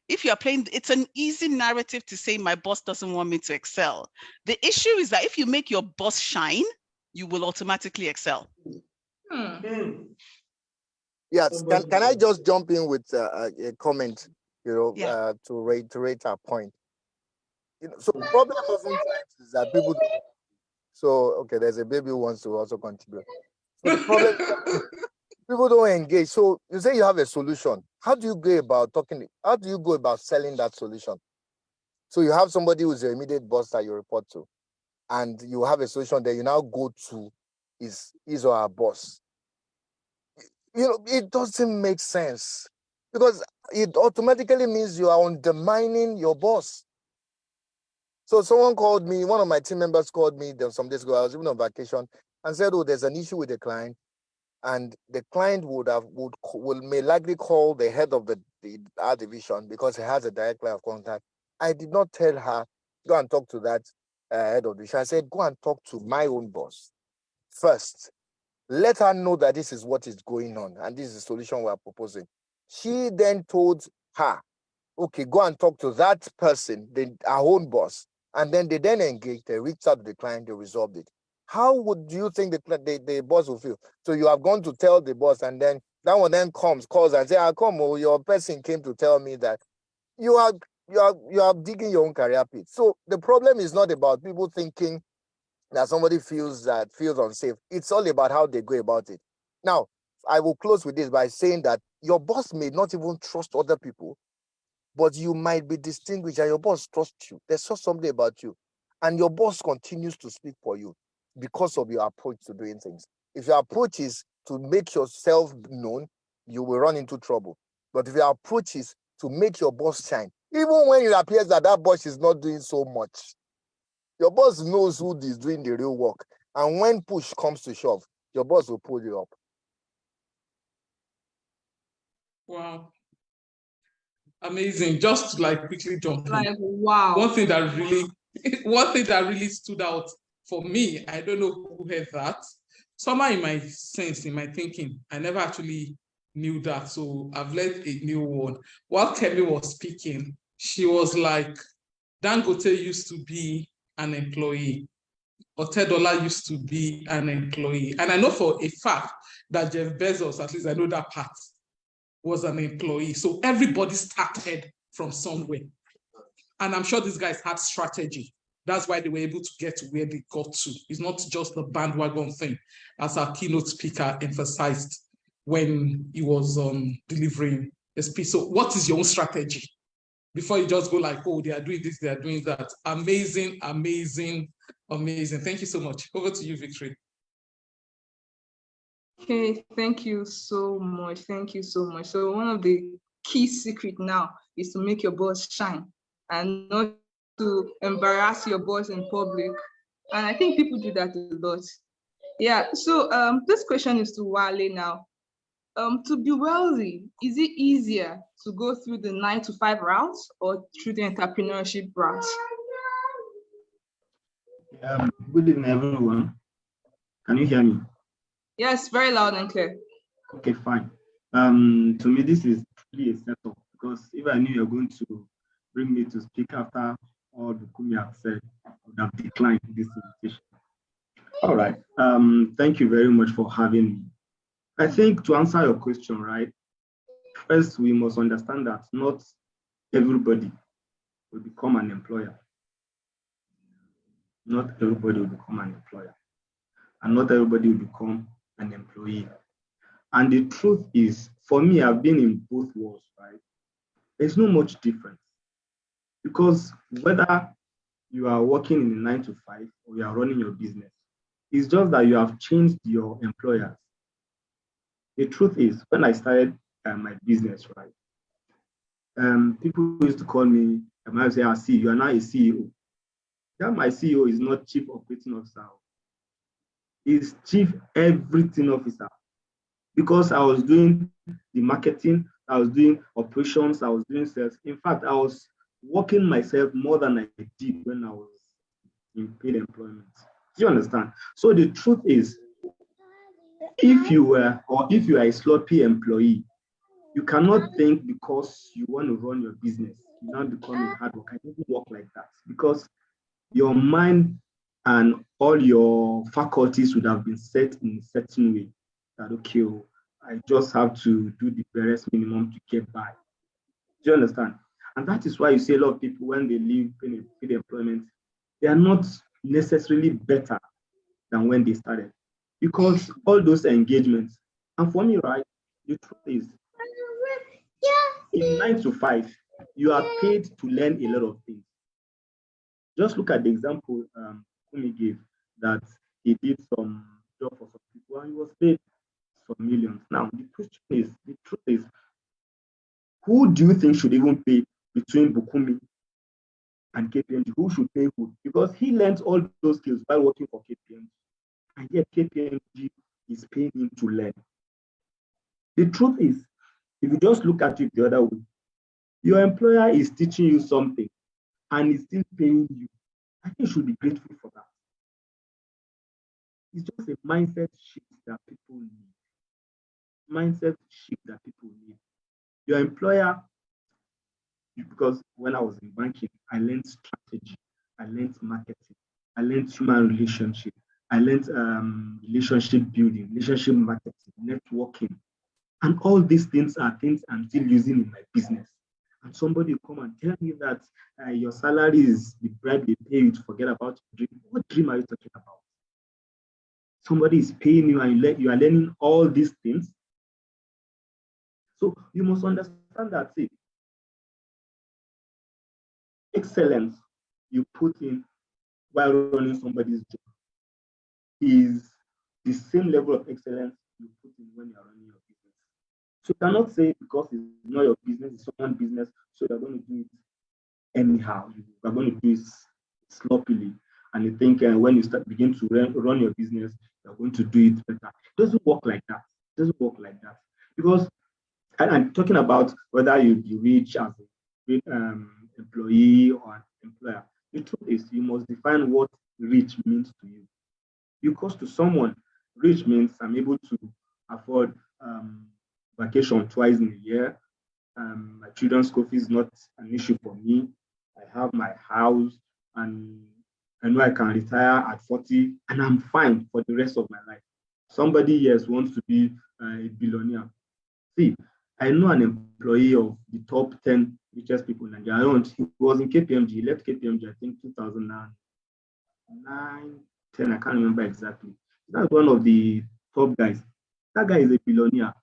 If you're playing, it's an easy narrative to say my boss doesn't want me to excel. The issue is that if you make your boss shine, you will automatically excel. Yes, can I just jump in with a comment, to reiterate our point? So the problem oftentimes is that people don't. So, okay, there's a baby who wants to also contribute. So the problem is that people don't engage. So you say you have a solution. How do you go about talking? How do you go about selling that solution? So you have somebody who's your immediate boss that you report to, and you have a solution that you now go to his or her boss. It doesn't make sense, because it automatically means you are undermining your boss. So someone called me, one of my team members called me some days ago. I was even on vacation, and said, "Oh, there's an issue with the client," and the client may likely call the head of our division, because he has a direct line of contact. I did not tell her, go and talk to that head of the division. I said, go and talk to my own boss first. Let her know that this is what is going on, and this is the solution we are proposing. She then told her, okay, go and talk to that person, our own boss. And then they engaged, they reached out to the client, they resolved it. How would you think the boss will feel? So you have gone to tell the boss, and then that one then calls and says, your person came to tell me that you are digging your own career pit. So the problem is not about people thinking that somebody feels unsafe. It's all about how they go about it. Now, I will close with this by saying that your boss may not even trust other people, but you might be distinguished, and your boss trusts you. There's just something about you, and your boss continues to speak for you because of your approach to doing things. If your approach is to make yourself known, you will run into trouble. But if your approach is to make your boss shine, even when it appears that boss is not doing so much, your boss knows who is doing the real work. And when push comes to shove, your boss will pull you up. Wow. Amazing. Just to quickly jump in. Like, wow. One thing that really stood out for me, I don't know who heard that. Somehow in my sense, in my thinking, I never actually knew that. So I've learned a new one. While Kemi was speaking, she was like, Dangote used to be an employee. Otedola used to be an employee. And I know for a fact that Jeff Bezos, at least I know that part, was an employee. So everybody started from somewhere. And I'm sure these guys had strategy That's why they were able to get to where they got to. It's not just the bandwagon thing, as our keynote speaker emphasized when he was delivering a speech. So what is your own strategy? Before you just go like, oh, they are doing this, they are doing that. Amazing, amazing, amazing. Thank you so much. Over to you, Victory. Okay, thank you so much. Thank you so much. So one of the key secret now is to make your boss shine and not to embarrass your boss in public. And I think people do that a lot. Yeah, so this question is to Wale now. To be wealthy, is it easier to go through the 9-to-5 route or through the entrepreneurship route? Good evening, everyone. Can you hear me? Yes, very loud and clear. Okay, fine. To me, this is really a setup, because if I knew you're going to bring me to speak after all Bukunmi have said, I would have declined this invitation. All right. Thank you very much for having me. I think to answer your question, right, first we must understand that not everybody will become an employer. Not everybody will become an employer. And not everybody will become an employee. And the truth is, for me, I've been in both worlds, right? There's no much difference. Because whether you are working in a 9-to-5 or you are running your business, it's just that you have changed your employers. The truth is, when I started my business, right, people used to call me, I might say, see, you are now a CEO. Yeah, my CEO is not chief operating officer. He's chief everything officer. Because I was doing the marketing, I was doing operations, I was doing sales. In fact, I was working myself more than I did when I was in paid employment. Do you understand? So the truth is, if you are a sloppy employee, you cannot think because you want to run your business, you now become a hard worker. It doesn't work like that, because your mind and all your faculties would have been set in a certain way that, okay, I just have to do the barest minimum to get by. Do you understand? And that is why you see a lot of people, when they leave paid employment, they are not necessarily better than when they started, because all those engagements. And for me, right, the truth is, in 9-to-5, you are paid to learn a lot of things. Just look at the example Kemi gave, that he did some job for some people and he was paid some millions. Now, the truth is, who do you think should even pay between Bukunmi and KPMG? Who should pay who? Because he learned all those skills by working for KPMG. And yet KPMG is paying him to learn. The truth is, if you just look at it the other way, your employer is teaching you something and is still paying you. I think you should be grateful for that. It's just a mindset shift that people need. Mindset shift that people need. Your employer, because when I was in banking, I learned strategy, I learned marketing, I learned human relationship, I learned relationship building, relationship marketing, networking. And all these things are things I'm still using in my business. And somebody will come and tell me that your salary is the bribe they pay you to forget about your dream. What dream are you talking about? Somebody is paying you and you are learning all these things. So you must understand that, see, excellence you put in while running somebody's job is the same level of excellence you put in when you're running your business. So you cannot say because it's not your business, it's someone's business, so you're going to do it anyhow. You're going to do it sloppily. And you think when you begin to run your business, you're going to do it better. It doesn't work like that. It doesn't work like that. Because, and I'm talking about whether you be rich as a employee or an employer. The truth is, you must define what rich means to you. Because to someone, rich means I'm able to afford vacation twice in a year. My children's school fees is not an issue for me. I have my house and I know I can retire at 40 and I'm fine for the rest of my life. Somebody, yes, wants to be a billionaire. See, I know an employee of the top 10 richest people in Nigeria. He was in KPMG. He left KPMG, I think, 2009. 9, 10, I can't remember exactly. That's one of the top guys. That guy is a billionaire.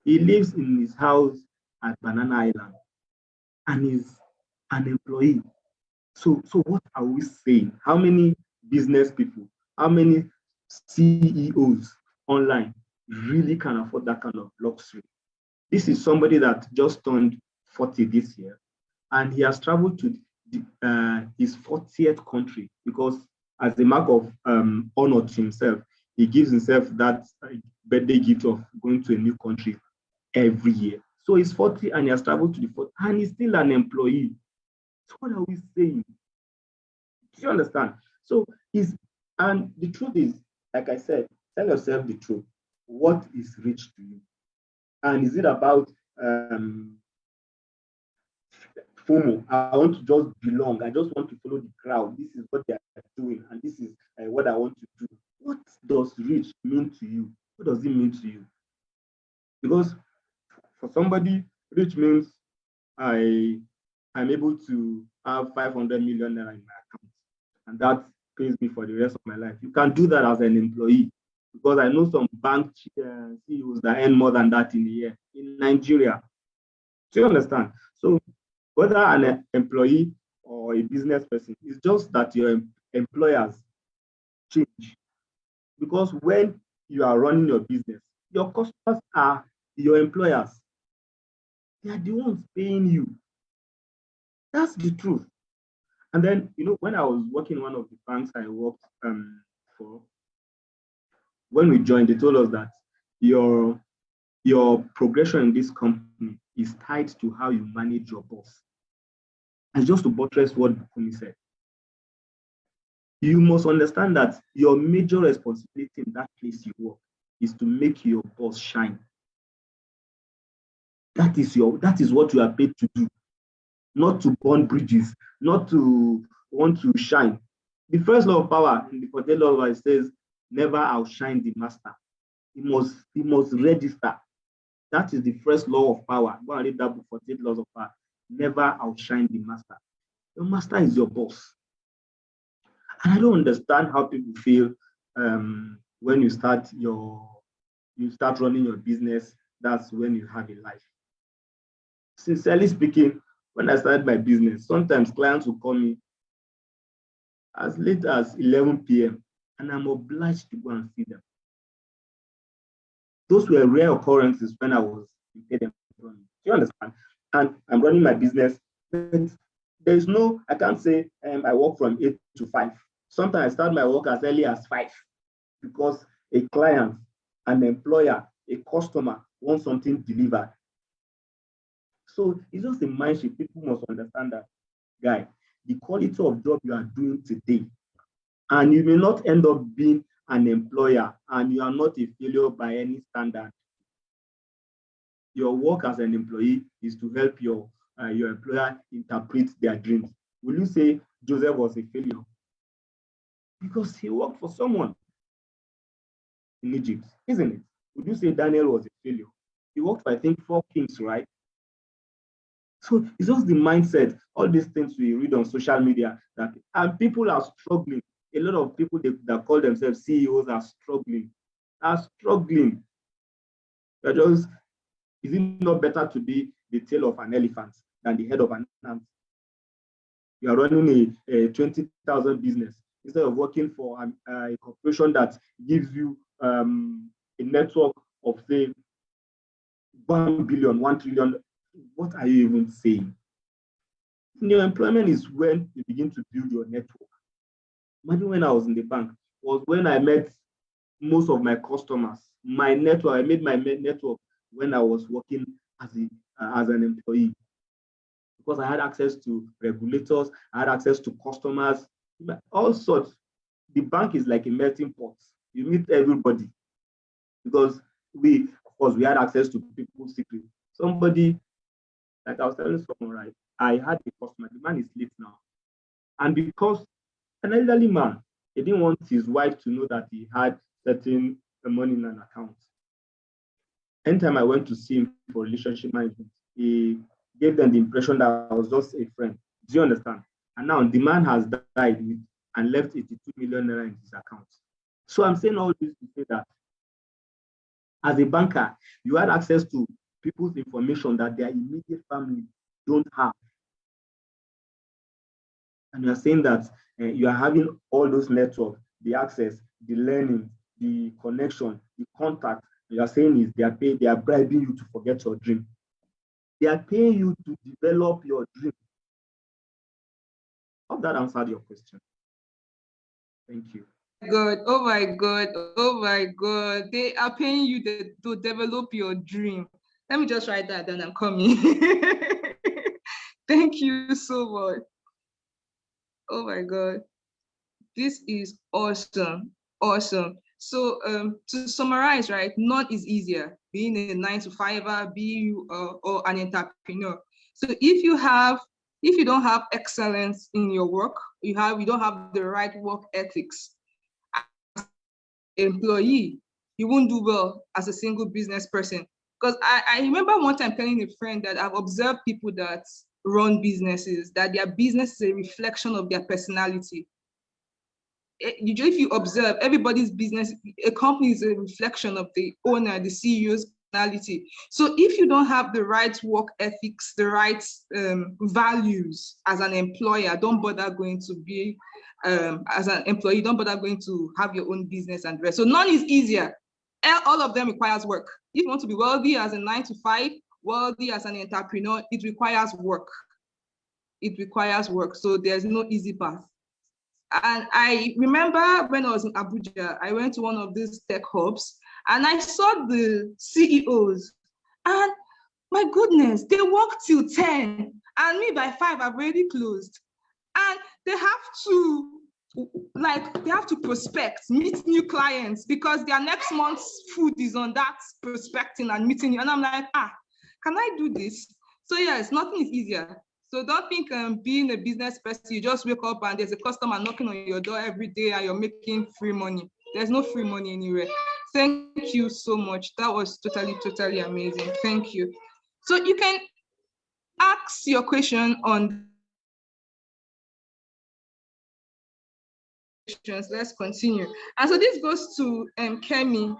He lives in his house at Banana Island and is an employee. So what are we saying? How many business people, how many CEOs online really can afford that kind of luxury? This is somebody that just turned 40 this year, and he has traveled to his 40th country because, as a mark of honor to himself, he gives himself that birthday gift of going to a new country every year. So he's 40 and he has traveled to the 40, and he's still an employee. So what are we saying? Do you understand? So and the truth is, like I said, tell yourself the truth. What is rich to you? And is it about FOMO? I want to just belong. I just want to follow the crowd. This is what they are doing, and this is what I want to do. What does rich mean to you? What does it mean to you? Because for somebody, rich means I'm able to have 500 million naira in my account, and that pays me for the rest of my life. You can do that as an employee, because I know some bank CEOs that earn more than that in a year in Nigeria. Do you understand? So whether an employee or a business person, it's just that your employers change. Because when you are running your business, your customers are your employers. They are the ones paying you. That's the truth. And then, when I was working in one of the banks I worked for, when we joined, they told us that your progression in this company is tied to how you manage your boss. And just to buttress what Bukunmi said, you must understand that your major responsibility in that place you work is to make your boss shine. That is what you are paid to do, not to burn bridges, not to want to shine. The first law of power in the 48 law of power says, never outshine the master. He must register. That is the first law of power. Go and read that book, 48 laws of power. Never outshine the master. Your master is your boss. And I don't understand how people feel when you start running your business. That's when you have a life. Sincerely speaking, when I started my business, sometimes clients will call me as late as 11 p.m. and I'm obliged to go and see them. Those were rare occurrences when I was in paid employment. Do you understand? And I'm running my business. There's I can't say I work from 8 to 5. Sometimes I start my work as early as 5 because a client, an employer, a customer wants something delivered. So it's just a mindset. People must understand that, guy, the quality of job you are doing today, and you may not end up being an employer, and you are not a failure by any standard. Your work as an employee is to help your employer interpret their dreams. Will you say Joseph was a failure? Because he worked for someone in Egypt, isn't it? Would you say Daniel was a failure? He worked for, I think, 4 kings, right? So it's just the mindset, all these things we read on social media, and people are struggling. A lot of people that call themselves CEOs are struggling. Is it not better to be the tail of an elephant than the head of an ant? You are running a 20,000 business instead of working for a corporation that gives you a network of, say, 1 billion, 1 trillion. What are you even saying? Your employment is when you begin to build your network. Imagine when I was in the bank, was when I met most of my customers. My network, I made my network when I was working as an employee, because I had access to regulators, I had access to customers, all sorts. The bank is like a melting pot. You meet everybody because we had access to people's secrets. Somebody, like I was telling someone, right? I had a customer, the man is late now. And because an elderly man, he didn't want his wife to know that he had certain money in an account. Anytime I went to see him for relationship management, he gave them the impression that I was just a friend. Do you understand? And now the man has died with and left 82 million naira in his account. So I'm saying all this to say that as a banker, you had access to people's information that their immediate family don't have. And you are saying that you are having all those networks, the access, the learning, the connection, the contact. You are saying is they are bribing you to forget your dream. They are paying you to develop your dream. Hope that answered your question. Thank you. God, oh my God, oh my God. They are paying you to develop your dream. Let me just write that down. I'm coming. Thank you so much. Oh my God. This is awesome. Awesome. So to summarize, right, none is easier, being a 9-to-5er, or an entrepreneur. So if you don't have excellence in your work, you don't have the right work ethics, as an employee, you won't do well as a single business person. Because I remember one time telling a friend that I've observed people that run businesses, that their business is a reflection of their personality. If you observe everybody's business, a company is a reflection of the owner, the CEO's personality. So if you don't have the right work ethics, the right values as an employer, don't bother going to be, as an employee, don't bother going to have your own business and the rest. So none is easier. All of them requires work. If you want to be wealthy as a 9-to-5, wealthy as an entrepreneur, it requires work. It requires work. So there's no easy path. And I remember when I was in Abuja, I went to one of these tech hubs and I saw the CEOs, and my goodness, they work till 10 and me by 5, I've already closed. And they have to prospect, meet new clients, because their next month's food is on that prospecting and meeting you. And I'm like, can I do this? So yes, nothing is easier. So don't think being a business person, you just wake up and there's a customer knocking on your door every day and you're making free money. There's no free money anywhere. Thank you so much. That was totally amazing. Thank you. So you can ask your question on. Let's continue. And so this goes to Kemi.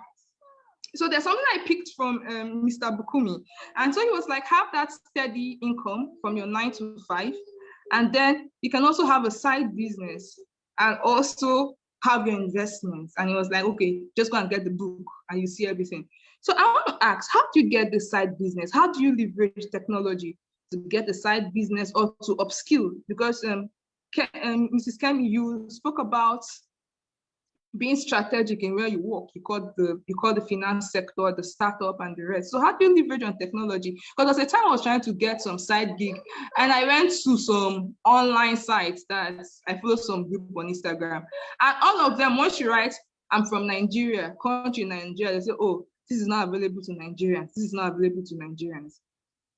So there's something I picked from Mr. Bukunmi. And so he was like, have that steady income from your 9-to-5. And then you can also have a side business and also have your investments. And he was like, okay, just go and get the book and you see everything. So I want to ask, how do you get the side business? How do you leverage technology to get the side business or to upskill? Because Mrs. Kemi, you spoke about being strategic in where you work. You call the finance sector, the startup, and the rest. So how do you leverage on technology? Because at the time I was trying to get some side gig, and I went to some online sites that I follow some group on Instagram, and all of them, once you write, I'm from Nigeria, country Nigeria, they say, oh, this is not available to Nigerians. This is not available to Nigerians.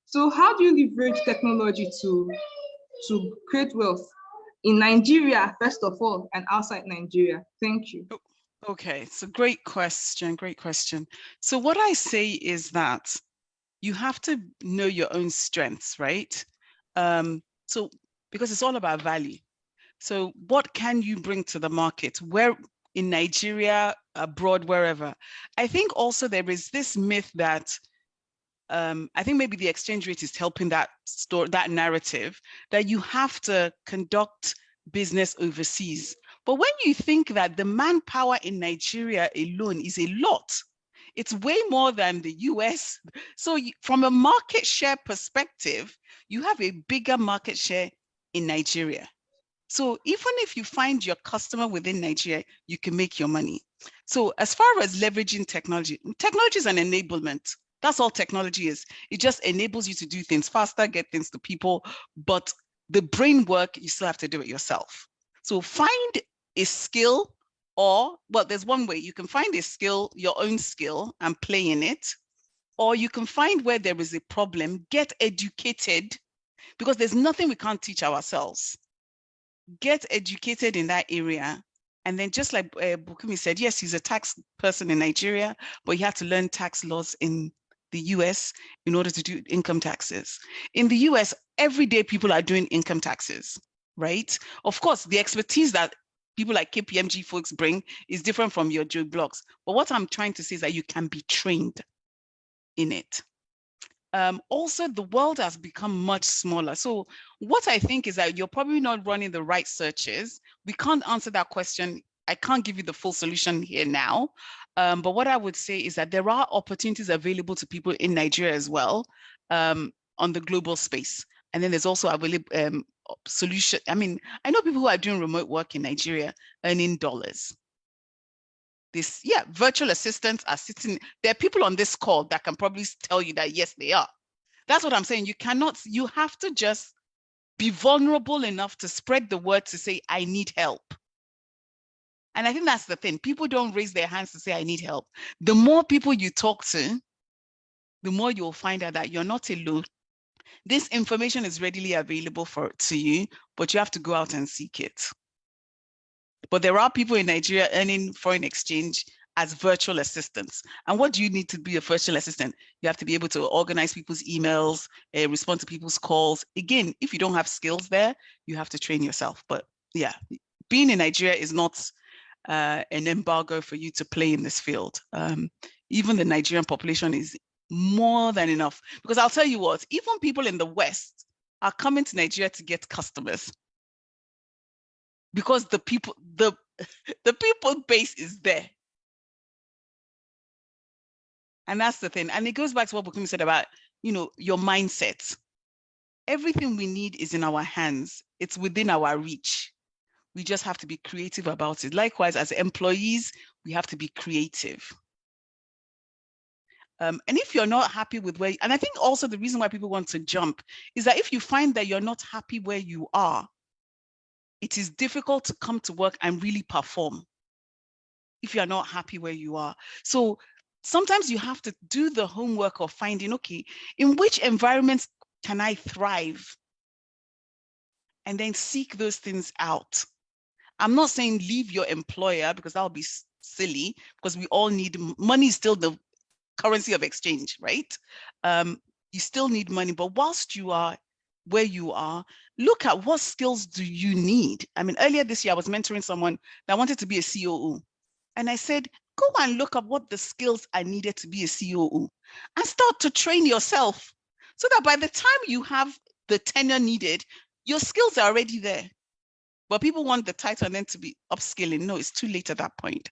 So how do you leverage technology to create wealth in Nigeria, first of all, and outside Nigeria? Thank you. Okay, so great question. So what I say is that you have to know your own strengths, right? So because it's all about value. So what can you bring to the market? Where in Nigeria, abroad, wherever? I think also there is this myth that I think maybe the exchange rate is helping that narrative that you have to conduct business overseas. But when you think that the manpower in Nigeria alone is a lot, it's way more than the US. So from a market share perspective, you have a bigger market share in Nigeria. So even if you find your customer within Nigeria, you can make your money. So as far as leveraging technology is an enablement. That's all technology is. It just enables you to do things faster, get things to people, but the brain work, you still have to do it yourself. So find a skill, or, well, there's one way. You can find a skill, your own skill, and play in it. Or you can find where there is a problem, get educated, because there's nothing we can't teach ourselves. Get educated in that area. And then just like Bukunmi said, yes, he's a tax person in Nigeria, but he had to learn tax laws in the US in order to do income taxes. In the US, every day people are doing income taxes, right? Of course, the expertise that people like KPMG folks bring is different from your Joe Blocks. But what I'm trying to say is that you can be trained in it. Also, the world has become much smaller. So what I think is that you're probably not running the right searches. We can't answer that question. I can't give you the full solution here now. But what I would say is that there are opportunities available to people in Nigeria as well, on the global space. And then there's also available solution. I mean, I know people who are doing remote work in Nigeria earning dollars. Virtual assistants are sitting. There are people on this call that can probably tell you that, yes, they are. That's what I'm saying. You have to just be vulnerable enough to spread the word to say, I need help. And I think that's the thing. People don't raise their hands to say, I need help. The more people you talk to, the more you'll find out that you're not alone. This information is readily available to you, but you have to go out and seek it. But there are people in Nigeria earning foreign exchange as virtual assistants. And what do you need to be a virtual assistant? You have to be able to organize people's emails, respond to people's calls. Again, if you don't have skills there, you have to train yourself. But yeah, being in Nigeria is not an embargo for you to play in this field. Even the Nigerian population is more than enough. Because I'll tell you what, even people in the West are coming to Nigeria to get customers. Because the people base is there. And that's the thing. And it goes back to what Bukunmi said about, your mindset. Everything we need is in our hands. It's within our reach. We just have to be creative about it. Likewise, as employees, we have to be creative. And if you're not happy with and I think also the reason why people want to jump is that if you find that you're not happy where you are, it is difficult to come to work and really perform if you're not happy where you are. So sometimes you have to do the homework of finding, okay, in which environments can I thrive? And then seek those things out. I'm not saying leave your employer, because that'll be silly, because we all need money. Is still the currency of exchange, right? You still need money, but whilst you are where you are, look at what skills do you need. I mean, earlier this year, I was mentoring someone that wanted to be a COO. And I said, go and look up what the skills are needed to be a COO and start to train yourself so that by the time you have the tenure needed, your skills are already there. But people want the title and then to be upskilling. No, it's too late at that point.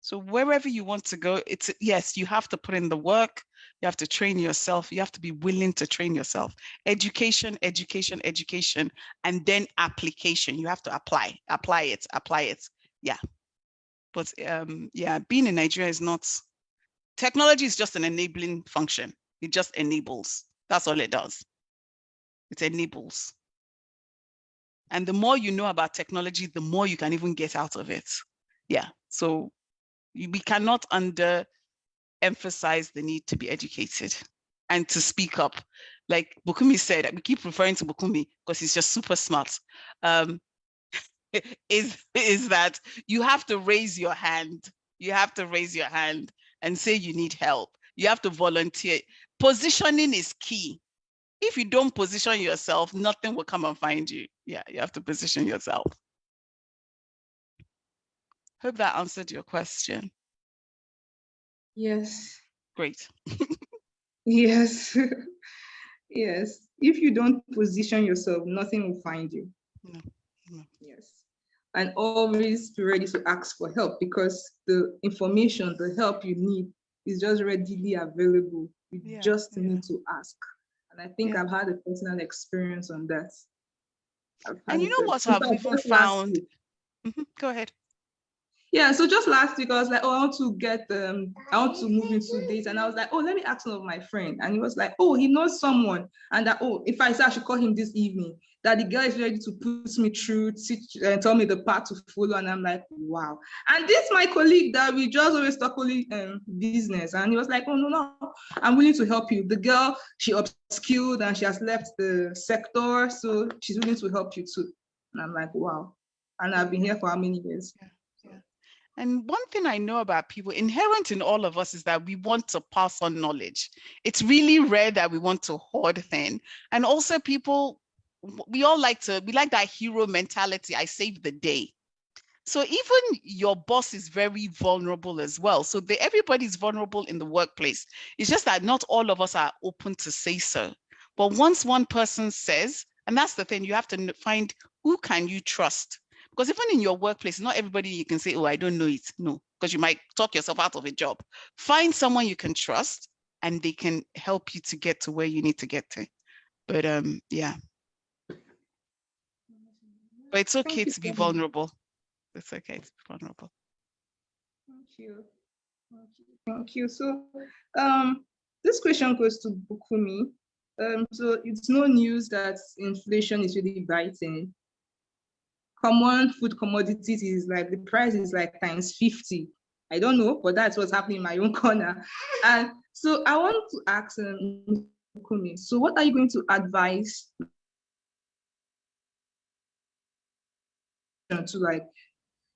So wherever you want to go, yes, you have to put in the work. You have to train yourself. You have to be willing to train yourself. Education, education, education, and then application. You have to apply it. Yeah. But being in Nigeria is not, technology is just an enabling function. It just enables. That's all it does. It enables. And the more you know about technology, the more you can even get out of it. Yeah. So we cannot emphasize the need to be educated and to speak up. Like Bukunmi said, we keep referring to Bukunmi because he's just super smart. Is that you have to raise your hand. You have to raise your hand and say you need help. You have to volunteer. Positioning is key. If you don't position yourself, nothing will come and find you. Yeah, you have to position yourself. Hope that answered your question. Yes. Great. Yes. Yes. If you don't position yourself, nothing will find you. No. Yes. And always be ready to ask for help, because the information, the help you need is just readily available. You just need to ask. And I think I've had a personal experience on that. And you know what I've even found? Go ahead. Yeah, so just last week I was like, I want to move into this, and I was like, let me ask one of my friends, and he was like, he knows someone, and that if I say I should call him this evening, that the girl is ready to put me through, tell me the path to follow, and I'm like, wow. And this my colleague that we just always talk only business, and he was like, no, I'm willing to help you. The girl, she upskilled and she has left the sector, so she's willing to help you too. And I'm like, wow. And I've been here for how many years? And one thing I know about people, inherent in all of us, is that we want to pass on knowledge. It's really rare that we want to hoard things. And also people we like that hero mentality. I saved the day. So even your boss is very vulnerable as well. So everybody's vulnerable in the workplace. It's just that not all of us are open to say so. But once one person says, and that's the thing, you have to find who can you trust. Because even in your workplace, not everybody you can say, oh, I don't know it. No, because you might talk yourself out of a job. Find someone you can trust and they can help you to get to where you need to get to. But yeah. But it's okay to be vulnerable. It's okay to be vulnerable. Thank you. Thank you. So this question goes to Bukunmi. So it's no news that inflation is really biting. Common food commodities is like, the price is like times 50. I don't know, but that's what's happening in my own corner. And so I want to ask Bukunmi, so what are you going to advise to, like,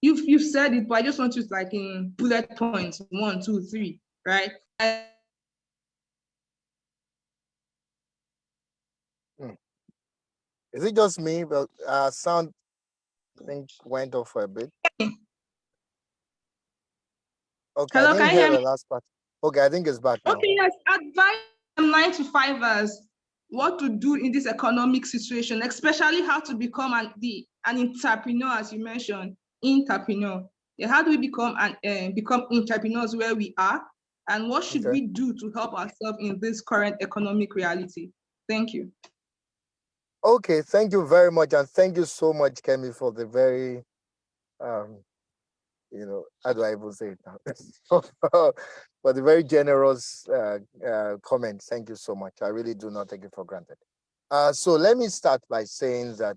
you've said it, but I just want to, like, in bullet points, 1, 2, 3, right? Is it just me? But sound, I think, went off for a bit. Okay, Hello, I didn't can you hear hear the me? last part. Okay, I think it's back now. Okay, yes, advise 9 to 5ers what to do in this economic situation, especially how to become an entrepreneur, as you mentioned, entrepreneur. Yeah, how do we become entrepreneurs where we are, and what should we do to help ourselves in this current economic reality? Thank you. Okay, thank you very much, and thank you so much, Kemi, for the very how do I even say it now? For the very generous comments. Thank you so much. I really do not take it for granted. So let me start by saying that,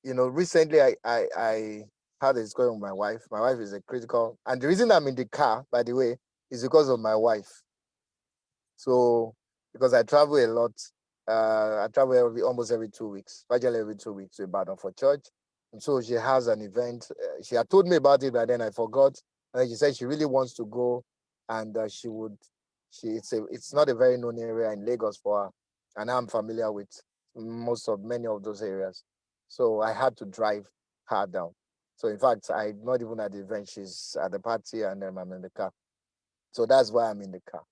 recently I had a discussion with my wife. My wife is a critical, and the reason I'm in the car, by the way, is because of my wife. So, because I travel a lot, I travel almost every 2 weeks, virtually every 2 weeks to Ibadan for church. And so she has an event. She had told me about it, but then I forgot. And she said she really wants to go, and it's not a very known area in Lagos for her, and I'm familiar with many of those areas. So I had to drive her down. So in fact, I'm not even at the event. She's at the party, and then I'm in the car. So that's why I'm in the car.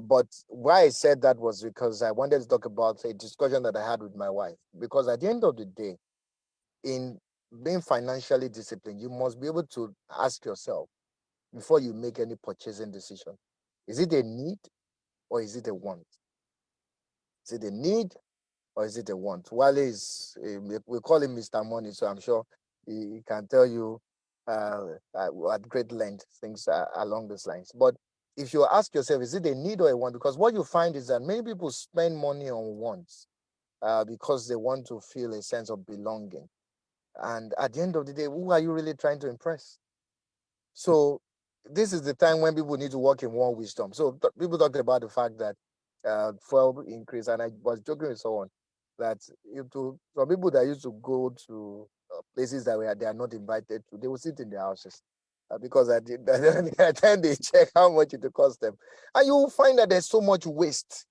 But why I said that was because I wanted to talk about a discussion that I had with my wife. Because at the end of the day, in being financially disciplined, you must be able to ask yourself before you make any purchasing decision, is it a need or is it a want? Is it a need or is it a want? Wale we call him Mr. Money, so I'm sure he can tell you at great length things along those lines. But if you ask yourself, is it a need or a want? Because what you find is that many people spend money on wants because they want to feel a sense of belonging. And at the end of the day, who are you really trying to impress? So this is the time when people need to work in more wisdom. So people talked about the fact that fuel increase, and I was joking with someone that some people that used to go to places that they are not invited to, they will sit in their houses because at the time they check how much it will cost them, and you will find that there's so much waste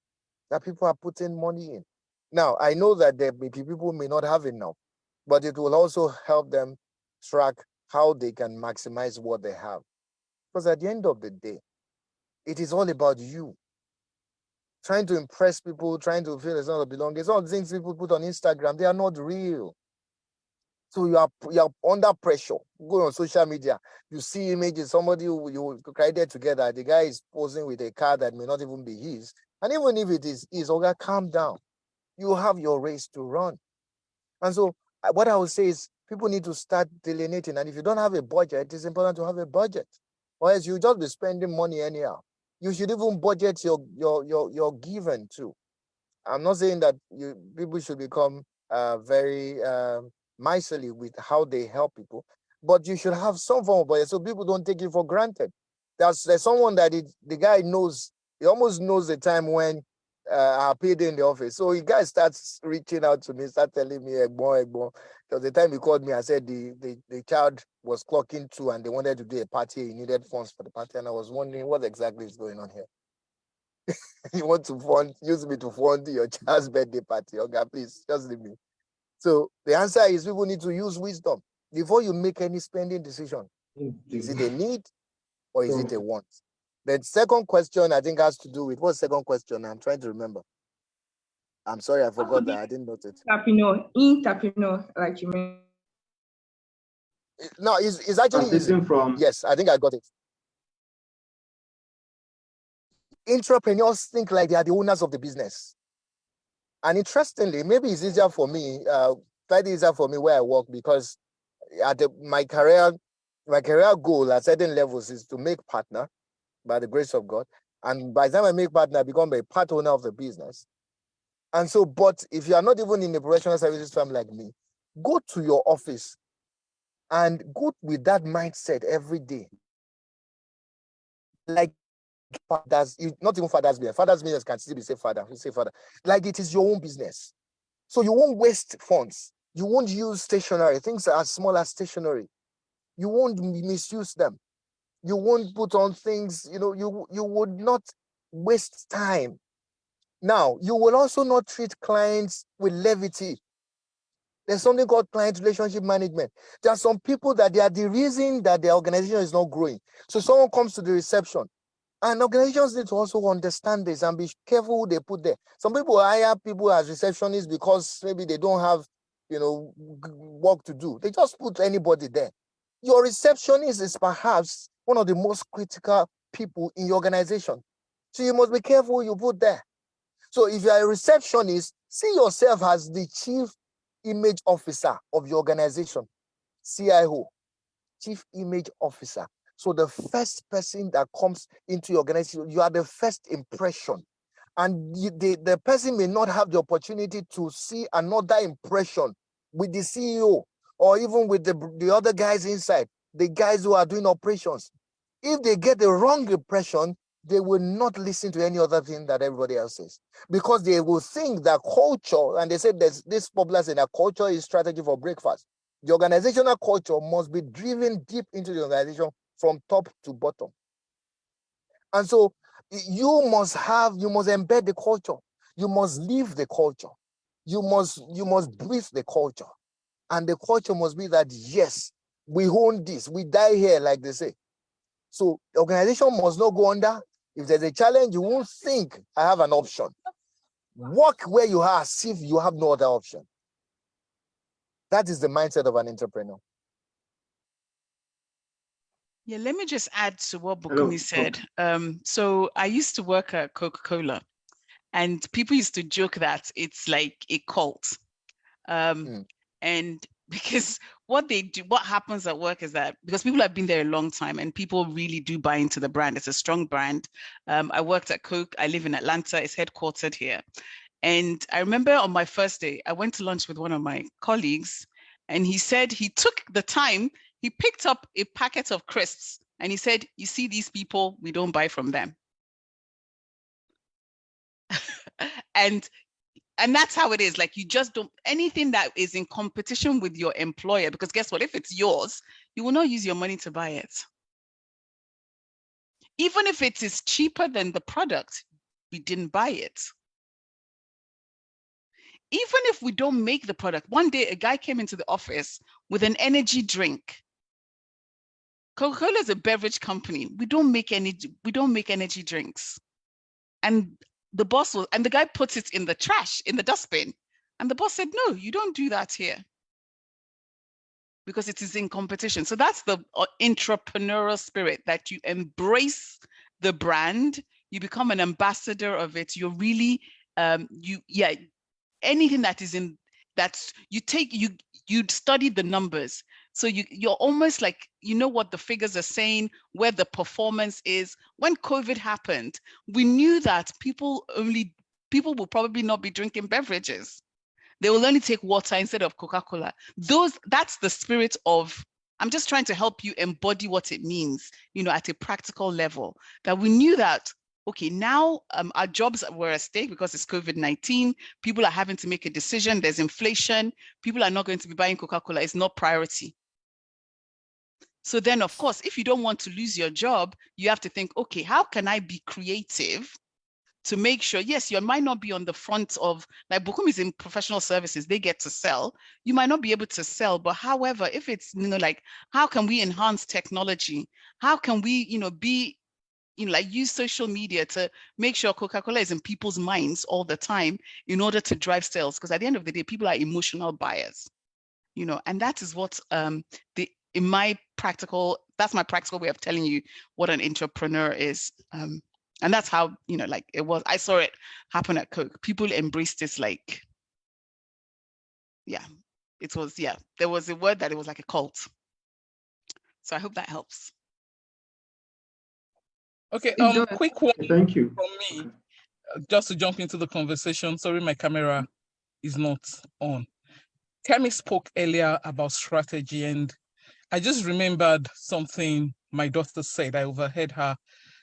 that people are putting money in. Now I know that people may not have enough, but it will also help them track how they can maximize what they have. Because at the end of the day, it is all about you. Trying to impress people, trying to feel a sense of belonging. It's all the things people put on Instagram, they are not real. So you are under pressure. Go on social media, you see images, somebody who you created together, the guy is posing with a car that may not even be his. And even if it is his, okay, calm down. You have your race to run. And so what I would say is people need to start delineating. And if you don't have a budget, it is important to have a budget. Or else you just be spending money anyhow. You should even budget your given too. I'm not saying that people should become very miserly with how they help people, but you should have some form of budget so people don't take it for granted. There's someone that the guy knows, he almost knows the time when I paid in the office. So the guy starts reaching out to me, start telling me, Egbon. Because the time he called me, I said the child was clocking 2 and they wanted to do a party. He needed funds for the party. And I was wondering what exactly is going on here. You want to use me to fund your child's birthday party. Okay, please, just leave me. So the answer is people need to use wisdom before you make any spending decision. Is it a need or is it a want? The second question I think has to do with what's the second question? I'm trying to remember. I'm sorry, I forgot that. I didn't note it. Entrepreneur, like you mentioned. No, it's actually easy. Yes, I think I got it. Entrepreneurs think like they are the owners of the business. And interestingly, maybe it's easier for me, slightly easier for me where I work, because at my career goal at certain levels is to make partner by the grace of God. And by the time I make partner, I become a part owner of the business. And so, but if you are not even in a professional services firm like me, go to your office and go with that mindset every day. Like fathers, not even fathers business. Fathers business can still be say father. We say father. Like it is your own business. So you won't waste funds. You won't use stationery. Things as small as stationery. You won't misuse them. You won't put on things, you would not waste time. Now, you will also not treat clients with levity. There's something called client relationship management. There are some people that they are the reason that their organization is not growing. So someone comes to the reception, and organizations need to also understand this and be careful who they put there. Some people hire people as receptionists because maybe they don't have, work to do. They just put anybody there. Your receptionist is perhaps one of the most critical people in your organization. So you must be careful who you put there. So if you are a receptionist, see yourself as the chief image officer of your organization, CIO, chief image officer. So the first person that comes into your organization, you are the first impression. And the person may not have the opportunity to see another impression with the CEO or even with the other guys inside, the guys who are doing operations. If they get the wrong impression, they will not listen to any other thing that everybody else says, because they will think that culture, and they say there's this popular saying that culture is strategy for breakfast. The organizational culture must be driven deep into the organization from top to bottom. And so you must embed the culture. You must live the culture. You must breathe the culture. And the culture must be that, yes, we own this. We die here, like they say. So the organization must not go under. If there's a challenge, you won't think I have an option. Work where you are as if you have no other option. That is the mindset of an entrepreneur. Yeah, let me just add to what Bukunmi said. So I used to work at Coca-Cola, and people used to joke that it's like a cult. And because what happens at work is that because people have been there a long time and people really do buy into the brand. It's a strong brand. I worked at Coke. I live in Atlanta. It's headquartered here. And I remember on my first day, I went to lunch with one of my colleagues, and he said he took the time, he picked up a packet of crisps, and he said, "You see these people, we don't buy from them." And that's how it is. Like, you just don't, anything that is in competition with your employer, because guess what? If it's yours, you will not use your money to buy it. Even if it is cheaper than the product, we didn't buy it. Even if we don't make the product. One day, a guy came into the office with an energy drink. Coca-Cola is a beverage company. We don't make energy drinks. And the guy puts it in the trash, in the dustbin. And the boss said, "No, you don't do that here." Because it is in competition. So that's the entrepreneurial spirit, that you embrace the brand, you become an ambassador of it. You're really, anything that is in, that's, you study the numbers. So you're almost like, you know what the figures are saying, where the performance is. When COVID happened, we knew that people will probably not be drinking beverages. They will only take water instead of Coca-Cola. That's the spirit of, I'm just trying to help you embody what it means, at a practical level, that we knew that, okay, now our jobs were at stake because it's COVID-19. People are having to make a decision. There's inflation. People are not going to be buying Coca-Cola. It's not priority. So then, of course, if you don't want to lose your job, you have to think, okay, how can I be creative to make sure, yes, you might not be on the front of, like Bukunmi is in professional services, they get to sell. You might not be able to sell, but however, if it's, like, how can we enhance technology? How can we, be, like use social media to make sure Coca-Cola is in people's minds all the time in order to drive sales? Because at the end of the day, people are emotional buyers, and that is what that's my practical way of telling you what an entrepreneur is. And that's how, like it was, I saw it happen at Coke. People embraced this, like, it was, there was a word that it was like a cult. So I hope that helps. Okay, It does. quick one Thank you. from me, just to jump into the conversation. Sorry, my camera is not on. Kemi spoke earlier about strategy, and I just remembered something my daughter said. I overheard her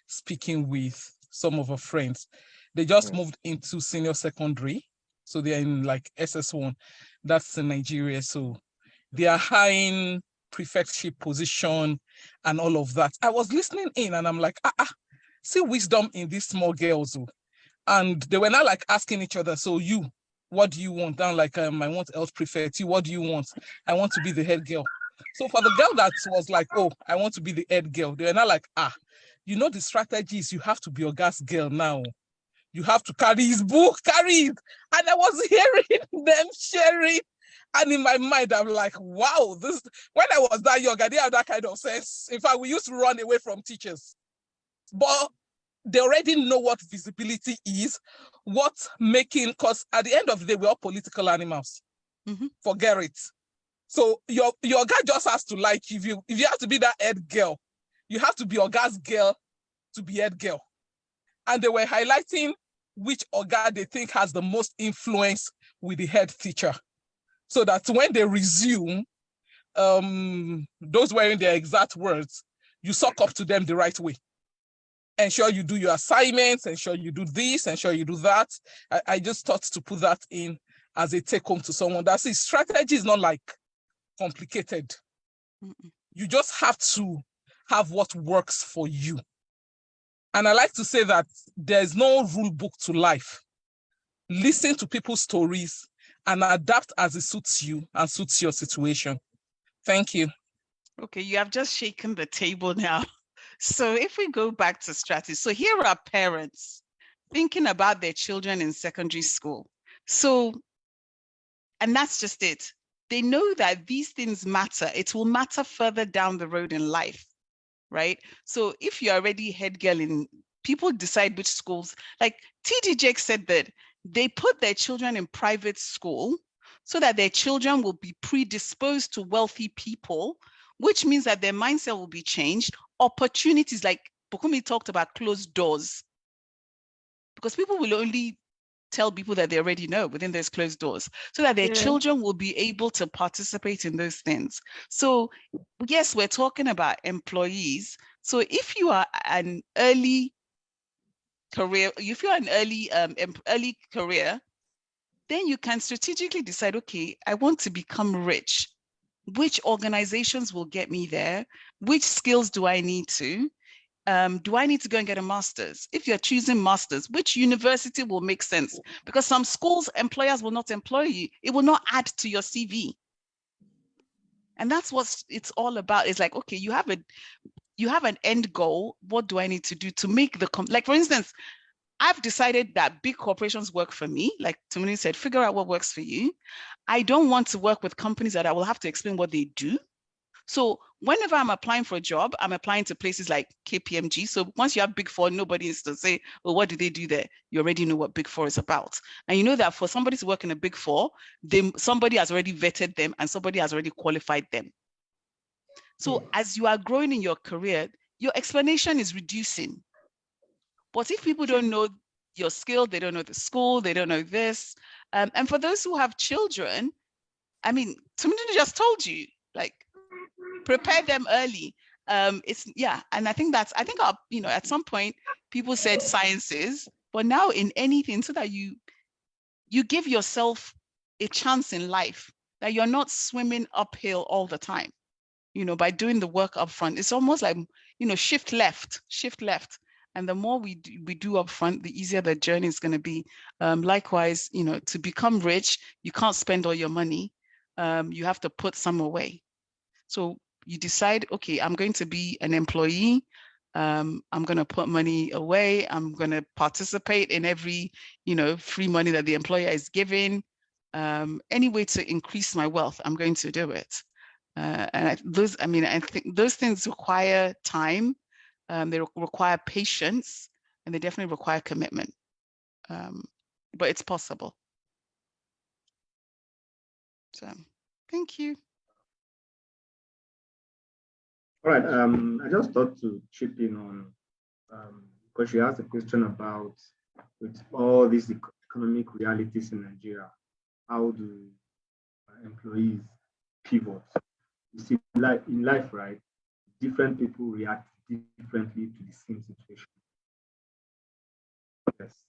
speaking with some of her friends. They just moved into senior secondary, so they're in like SS1. That's in Nigeria, so they are high in prefectship position and all of that. I was listening in, and I'm like, see wisdom in these small girls. And they were not like asking each other, so you, what do you want? I'm like, I want health prefect. You, what do you want? I want to be the head girl. So for the girl that was like, oh, I want to be the head girl, they were not like, the strategy is you have to be your gas girl now. You have to carry his book, carry it. And I was hearing them sharing. And in my mind, I'm like, wow, when I was that young, I didn't have that kind of sense. In fact, we used to run away from teachers. But they already know what visibility is, because at the end of the day, we're all political animals. Mm-hmm. Forget it. So your guy just has to like you. If you have to be that head girl, you have to be your guy's girl to be head girl. And they were highlighting which Oga they think has the most influence with the head teacher. So that when they resume, those wearing their exact words, you suck up to them the right way. Ensure you do your assignments, ensure you do this, ensure you do that. I just thought to put that in as a take home to someone. That's it. Strategy is not like complicated. Mm-mm. You just have to have what works for you. And I like to say that there's no rule book to life. Listen to people's stories and adapt as it suits you and suits your situation. Thank you. Okay, you have just shaken the table now. So if we go back to strategy, so here are parents thinking about their children in secondary school. So, and that's just it. They know that these things matter. It will matter further down the road in life, right? So if you're already head girl people decide which schools, like TD Jake said that they put their children in private school so that their children will be predisposed to wealthy people, which means that their mindset will be changed. Opportunities, like Bukunmi talked about, closed doors, because people will only tell people that they already know within those closed doors, so that their children will be able to participate in those things. So yes, we're talking about employees. So if you are an early career, early career, then you can strategically decide, okay, I want to become rich. Which organizations will get me there? Which skills do I need to? Do I need to go and get a master's? If you're choosing master's, which university will make sense? Because some schools, employers will not employ you. It will not add to your CV. And that's what it's all about. It's like, okay, you have an end goal. What do I need to do to make like, for instance, I've decided that big corporations work for me. Like Tumini said, figure out what works for you. I don't want to work with companies that I will have to explain what they do. So whenever I'm applying for a job, I'm applying to places like KPMG. So once you have Big Four, nobody is to say, well, what do they do there? You already know what Big Four is about. And you know that for somebody to work in a Big Four, somebody has already vetted them and somebody has already qualified them. So as you are growing in your career, your explanation is reducing. But if people don't know your skill, they don't know the school, they don't know this. And for those who have children, I mean, Tumini just told you, like, prepare them early. And I think at some point people said sciences, but now in anything, so that you give yourself a chance in life, that you're not swimming uphill all the time, by doing the work up front. It's almost like, shift left. And the more we do upfront, the easier the journey is going to be. Likewise, to become rich, you can't spend all your money. You have to put some away. So you decide, okay, I'm going to be an employee. I'm going to put money away. I'm going to participate in every, free money that the employer is giving. Any way to increase my wealth, I'm going to do it. I think those things require time. They require patience, and they definitely require commitment. But it's possible. So, thank you. All right. I just thought to chip in on because she asked a question about with all these economic realities in Nigeria, how do employees pivot? You see, like in life, right? Different people react differently to the same situation. Yes,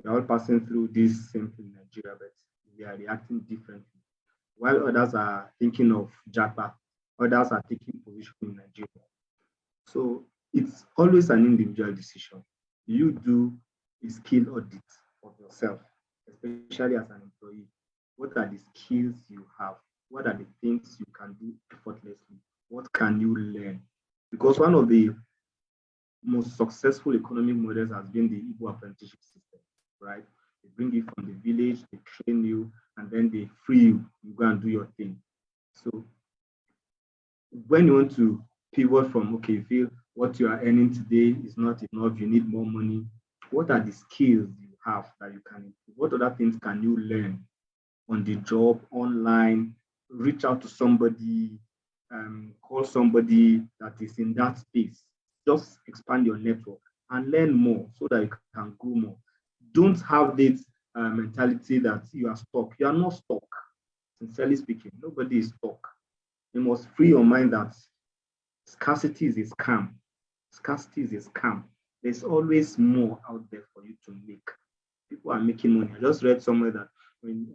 we're all passing through this same thing in Nigeria, but we are reacting differently. While others are thinking of Japa, others are taking position in Nigeria. So it's always an individual decision. You do a skill audit of yourself, especially as an employee. What are the skills you have? What are the things you can do effortlessly? What can you learn? Because one of the most successful economic models has been the Igbo apprenticeship system, right? They bring you from the village, they train you, and then they free you. You go and do your thing. So when you want to pivot from, okay, you feel what you are earning today is not enough, you need more money. What are the skills you have that you can improve? What other things can you learn on the job, online? Reach out to somebody, call somebody that is in that space. Just expand your network and learn more so that you can grow more. Don't have this mentality that you are stuck. You are not stuck. Sincerely speaking, nobody is stuck. You must free your mind that scarcity is a scam. Scarcity is a scam. There's always more out there for you to make. People are making money. I just read somewhere that when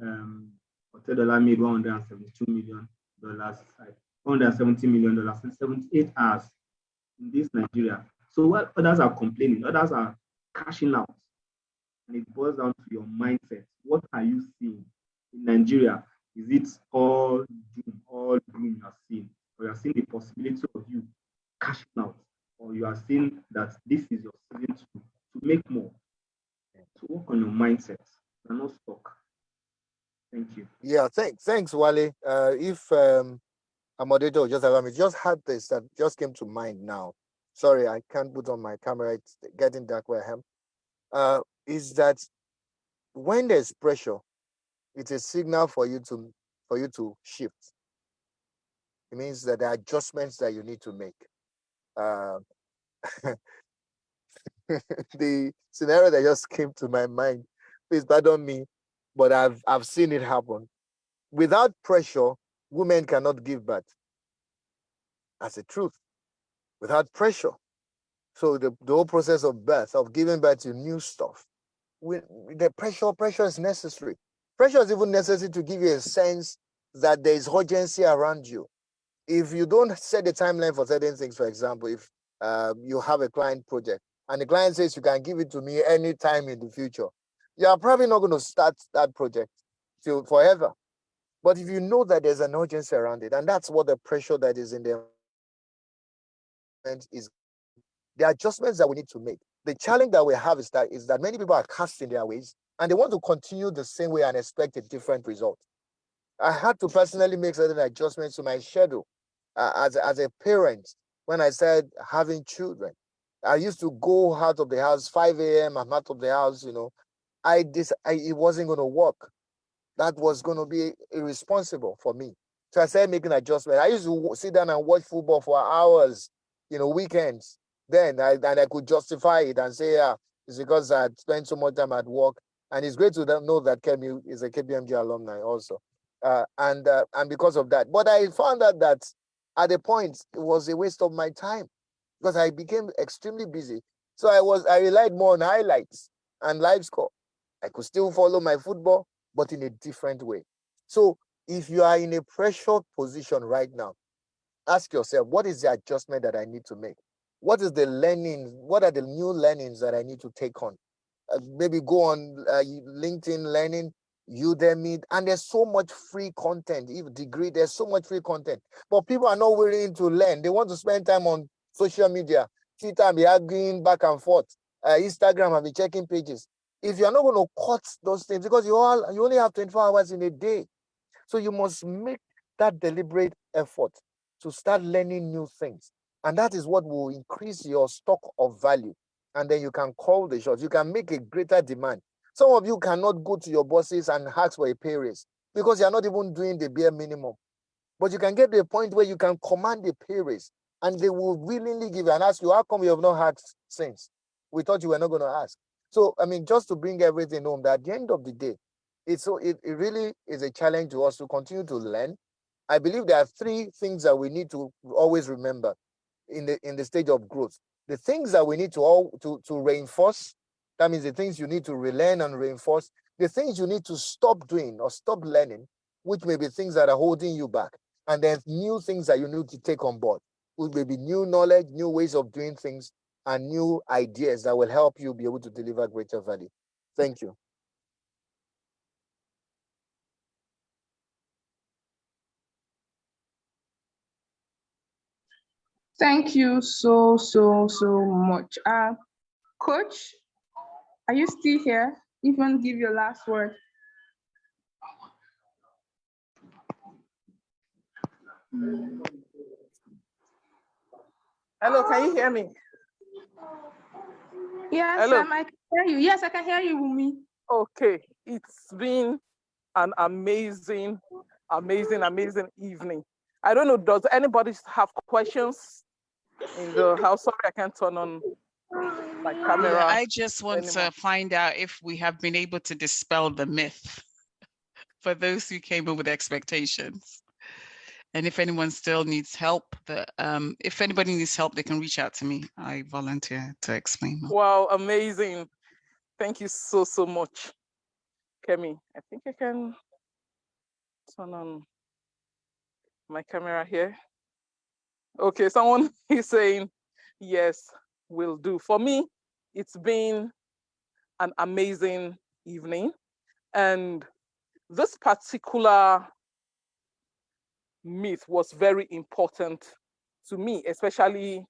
Adewale made $172 million, $170 million in 78 hours in this Nigeria. So while others are complaining, others are cashing out. And it boils down to your mindset. What are you seeing in Nigeria? Is it all doom, all gloom you are seeing? Or you are seeing the possibility of you cashing out? Or you are seeing that this is your season to make more? To work on your mindset. You're not stuck. Thank you. Yeah, thanks, Wale. If a moderator just allow me, just had this that just came to mind now. Sorry, I can't put on my camera. It's getting dark where I am. Is that when there's pressure, it's a signal for you to shift. It means that there are adjustments that you need to make. Uh, the scenario that just came to my mind, please pardon me, but I've seen it happen. Without pressure, women cannot give birth. That's the truth. Without pressure. So the whole process of birth, of giving birth to new stuff, with the pressure is necessary. Pressure is even necessary to give you a sense that there is urgency around you. If you don't set the timeline for certain things, for example, if you have a client project and the client says you can give it to me anytime in the future, you are probably not going to start that project till forever. But if you know that there's an urgency around it, and that's what the pressure that is in the is, the adjustments that we need to make. The challenge that we have is that many people are cast in their ways and they want to continue the same way and expect a different result. I had to personally make certain adjustments to my schedule as a parent. When I said having children, I used to go out of the house 5 a.m. I'm out of the house. It wasn't going to work. That was going to be irresponsible for me. So I started making adjustments. I used to sit down and watch football for hours, weekends. Then I could justify it and say, yeah, it's because I spent so much time at work. And it's great to know that Kemi is a KPMG alumni also. And because of that. But I found out that at a point, it was a waste of my time because I became extremely busy. So I relied more on highlights and live score. I could still follow my football, but in a different way. So if you are in a pressured position right now, ask yourself, what is the adjustment that I need to make? What is the learning? What are the new learnings that I need to take on? Maybe go on LinkedIn Learning, Udemy, and there's so much free content. Even degree, there's so much free content, but people are not willing to learn. They want to spend time on social media, Twitter, and be arguing back and forth, Instagram, and be checking pages. If you're not going to cut those things, because you only have 24 hours in a day, so you must make that deliberate effort to start learning new things, and that is what will increase your stock of value. And then you can call the shots. You can make a greater demand. Some of you cannot go to your bosses and ask for a pay raise because you're not even doing the bare minimum. But you can get to a point where you can command a pay raise, and they will willingly give you and ask you, how come you have not asked since? We thought you were not going to ask. So, I mean, just to bring everything home, that at the end of the day, it really is a challenge to us to continue to learn. I believe there are three things that we need to always remember in the stage of growth. The things that we need to reinforce, that means the things you need to relearn and reinforce. The things you need to stop doing or stop learning, which may be things that are holding you back. And then new things that you need to take on board, which may be new knowledge, new ways of doing things, and new ideas that will help you be able to deliver greater value. Thank you. Thank you so much. Coach, are you still here? If you want to give your last word. Hello, can you hear me? Yes, Hello. I can hear you. Yes, I can hear you, Wumi. Okay, it's been an amazing evening. I don't know, does anybody have questions in the house? Sorry, I can't turn on my camera. Yeah, I just want anymore. to find out if we have been able to dispel the myth for those who came in with expectations. And if anyone still needs help, if anybody needs help, they can reach out to me. I volunteer to explain more. Wow, amazing. Thank you so much, Kemi. I think I can turn on my camera here. Okay, someone is saying, yes, will do. For me, it's been an amazing evening. And this particular myth was very important to me, especially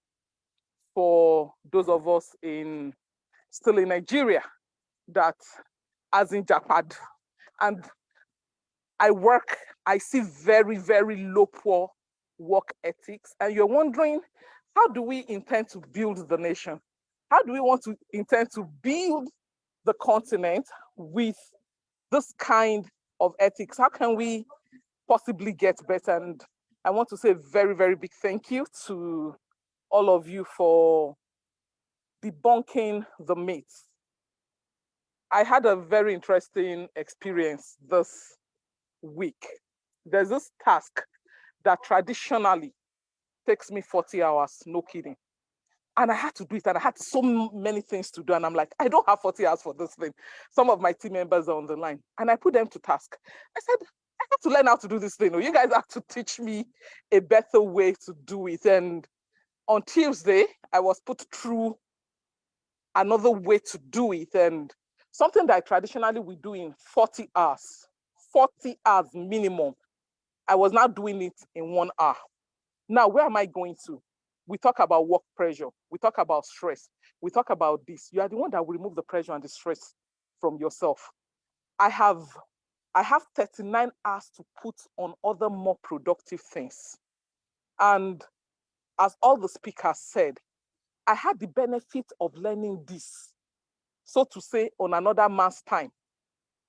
for those of us still in Nigeria, that as in Japan, and I see very low poor work ethics, and you're wondering, how do we intend to build the nation? How do we intend to build the continent with this kind of ethics? How can we possibly get better? And I want to say a very big thank you to all of you for debunking the myths. I had a very interesting experience this week. There's this task that traditionally takes me 40 hours, no kidding. And I had to do it, and I had so many things to do. And I'm like, I don't have 40 hours for this thing. Some of my team members are on the line, and I put them to task. I said, I have to learn how to do this thing. You guys have to teach me a better way to do it. And on Tuesday, I was put through another way to do it, and something that traditionally we do in 40 hours minimum. I was now doing it in 1 hour. Now, where am I going to? We talk about work pressure. We talk about stress. We talk about this. You are the one that will remove the pressure and the stress from yourself. I have 39 hours to put on other more productive things. And as all the speakers said, I had the benefit of learning this, so to say, on another man's time.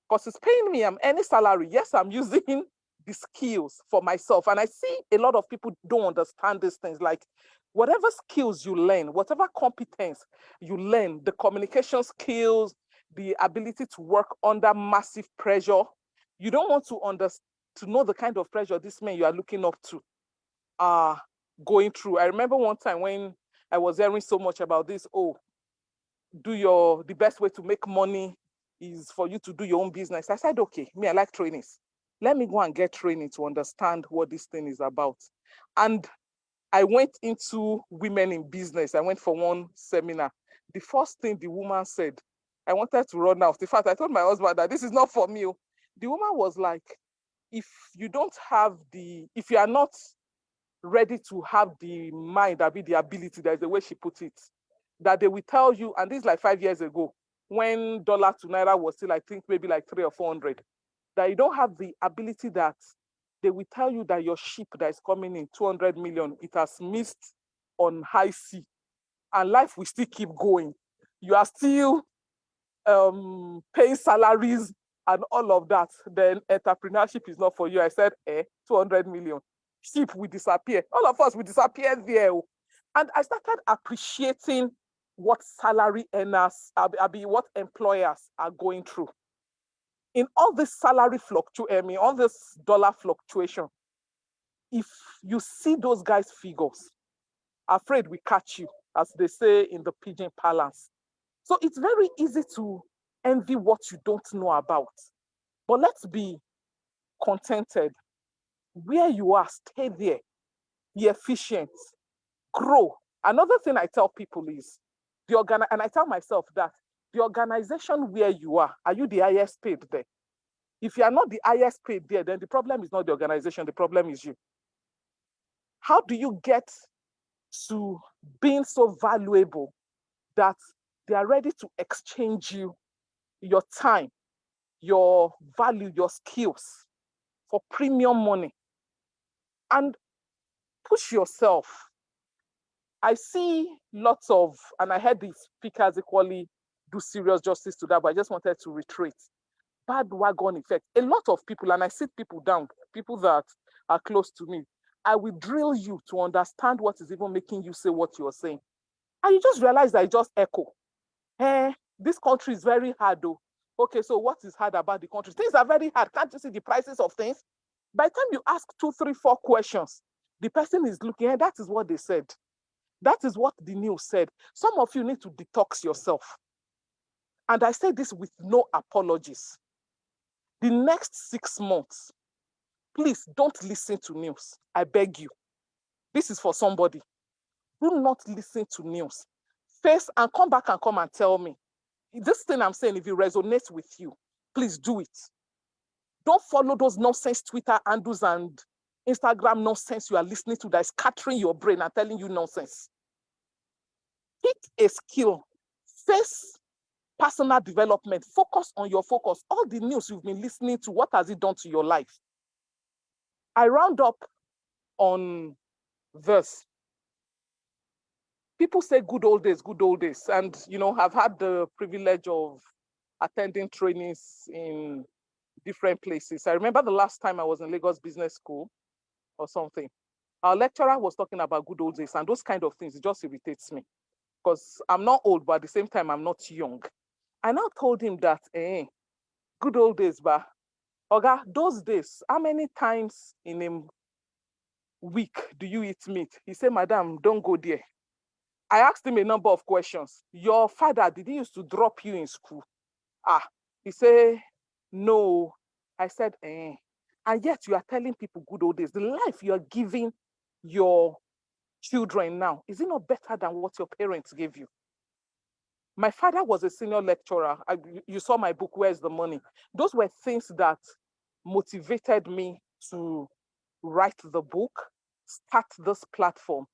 Because it's paying me any salary. Yes, I'm using the skills for myself. And I see a lot of people don't understand these things. Like, whatever skills you learn, whatever competence you learn, the communication skills, the ability to work under massive pressure, you don't want to know the kind of pressure this man you are looking up to are going through. I remember one time when I was hearing so much about this, the best way to make money is for you to do your own business. I said, okay, I like trainings. Let me go and get training to understand what this thing is about. And I went into women in business. I went for one seminar. The first thing the woman said, I wanted to run out. In fact, I told my husband that this is not for me. The woman was like, if you are not ready to have the mind, the ability, there's the way she put it, that they will tell you, and this is like 5 years ago, when dollar to naira was still, I think, maybe like 300 or 400, that you don't have the ability, that they will tell you that your ship that is coming in 200 million, it has missed on high sea, and life will still keep going. You are still paying salaries and all of that. Then entrepreneurship is not for you. I said, 200 million. Ship will disappear. All of us will disappear there. And I started appreciating what salary earners, what employers are going through. In all this salary fluctuation, all this dollar fluctuation, if you see those guys' figures, afraid we catch you, as they say in the pidgin parlance. So it's very easy to envy what you don't know about. But let's be contented. Where you are, stay there. Be efficient. Grow. Another thing I tell people is, and I tell myself that the organization where you are you the highest paid there? If you are not the highest paid there, then the problem is not the organization, the problem is you. How do you get to being so valuable that they are ready to exchange you, your time, your value, your skills for premium money? And push yourself. I see lots of, and I heard the speakers equally do serious justice to that, but I just wanted to reiterate. Bad wagon effect. A lot of people, and I sit people down, people that are close to me, I will drill you to understand what is even making you say what you're saying. And you just realize that I just echo. This country is very hard though. Okay, so what is hard about the country? Things are very hard. Can't you see the prices of things? By the time you ask 2, 3, 4 questions, the person is looking, that is what they said. That is what the news said. Some of you need to detox yourself. And I say this with no apologies. The next 6 months, please don't listen to news. I beg you. This is for somebody. Do not listen to news. Face and come back and come and tell me. This thing I'm saying, if it resonates with you, please do it. Don't follow those nonsense Twitter handles and Instagram nonsense you are listening to that is scattering your brain and telling you nonsense. Pick a skill. Face personal development. Focus on your focus. All the news you've been listening to, what has it done to your life? I round up on this. People say good old days, good old days. And, I've had the privilege of attending trainings in different places. I remember the last time I was in Lagos Business School or something. Our lecturer was talking about good old days, and those kind of things, it just irritates me because I'm not old, but at the same time, I'm not young. I now told him that, good old days, but Oga, those days, how many times in a week do you eat meat? He said, Madam, don't go there. I asked him a number of questions. Your father, did he used to drop you in school? He said, no. I said, And yet you are telling people good old days. The life you are giving your children now, is it not better than what your parents gave you? My father was a senior lecturer. You saw my book, Where's the Money? Those were things that motivated me to write the book, start this platform.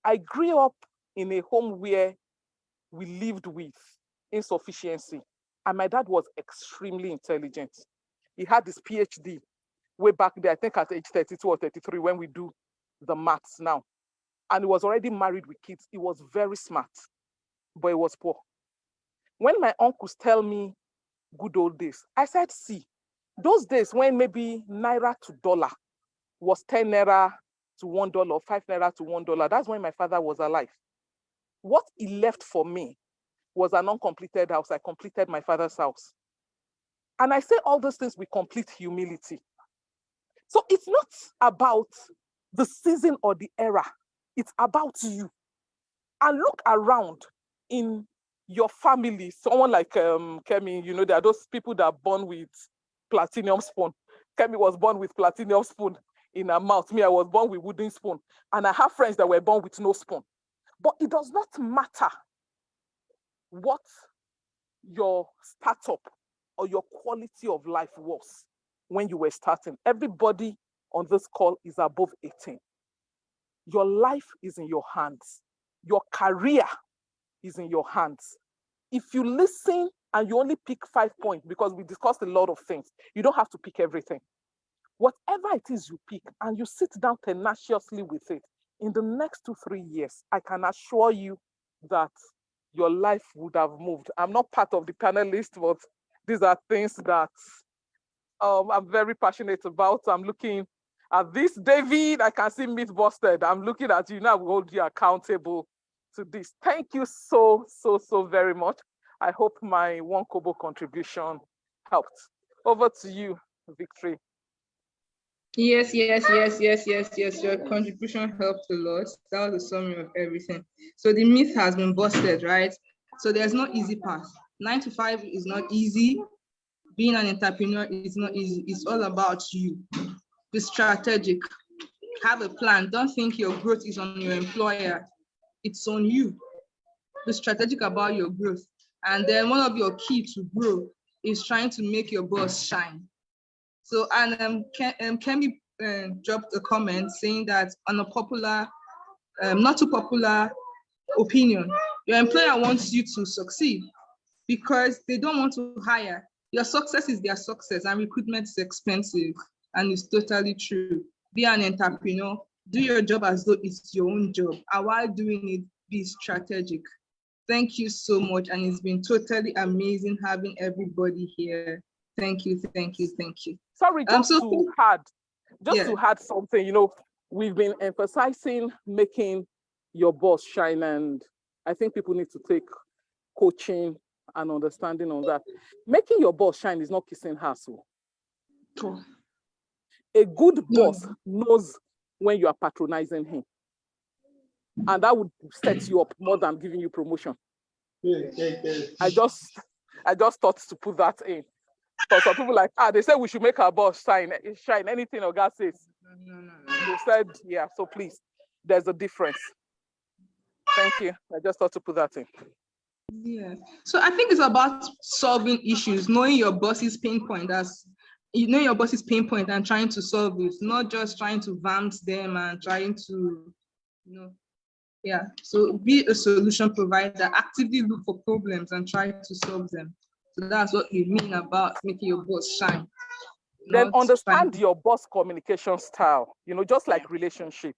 I grew up in a home where we lived with insufficiency. And my dad was extremely intelligent. He had his PhD way back there, I think at age 32 or 33, when we do the maths now. And he was already married with kids. He was very smart, but he was poor. When my uncles tell me good old days, I said, see, those days when maybe naira to dollar was 10 naira to $1, 5 naira to $1, that's when my father was alive. What he left for me was an uncompleted house. I completed my father's house. And I say all those things with complete humility. So it's not about the season or the era. It's about you. And look around in your family. Someone like Kemi, there are those people that are born with platinum spoon. Kemi was born with platinum spoon. in her mouth. Me, I was born with wooden spoon. And I have friends that were born with no spoon. But it does not matter what your startup or your quality of life was when you were starting. Everybody on this call is above 18. Your life is in your hands. Your career is in your hands. If you listen and you only pick 5 points, because we discussed a lot of things, you don't have to pick everything. Whatever it is you pick and you sit down tenaciously with it, in the next 2-3 years, I can assure you that your life would have moved. I'm not part of the panelists, but these are things that I'm very passionate about. I'm looking at this, David. I can see Myth Busted. I'm looking at you now. We hold you accountable to this. Thank you so very much. I hope my 1 kobo contribution helped. Over to you, Victory. Yes. Your contribution helped a lot. That was a summary of everything. So the myth has been busted, right? So there's no easy path. 9 to 5 is not easy. Being an entrepreneur is not easy. It's all about you. Be strategic. Have a plan. Don't think your growth is on your employer. It's on you. Be strategic about your growth. And then one of your key to grow is trying to make your boss shine. So, and Kemi dropped a comment saying that on a popular, not too popular opinion, your employer wants you to succeed because they don't want to hire. Your success is their success, and recruitment is expensive, and it's totally true. Be an entrepreneur, do your job as though it's your own job, and while doing it, be strategic. Thank you so much, and it's been totally amazing having everybody here. Thank you. Sorry, just to add something, you know, we've been emphasizing making your boss shine, and I think people need to take coaching and understanding on that. Making your boss shine is not kissing her. So a good boss knows when you are patronizing him, and that would set you up more than giving you promotion. I just thought to put that in. So some people like, they said we should make our boss shine anything Oga says. No. They said, yeah, so please, there's a difference. Thank you. I just thought to put that in. Yeah. So I think it's about solving issues, knowing your boss's pain point and trying to solve it, not just trying to vamp them and trying to, So be a solution provider, actively look for problems and try to solve them. So that's what we mean about making your boss shine. Then understand your boss communication style, just like relationship.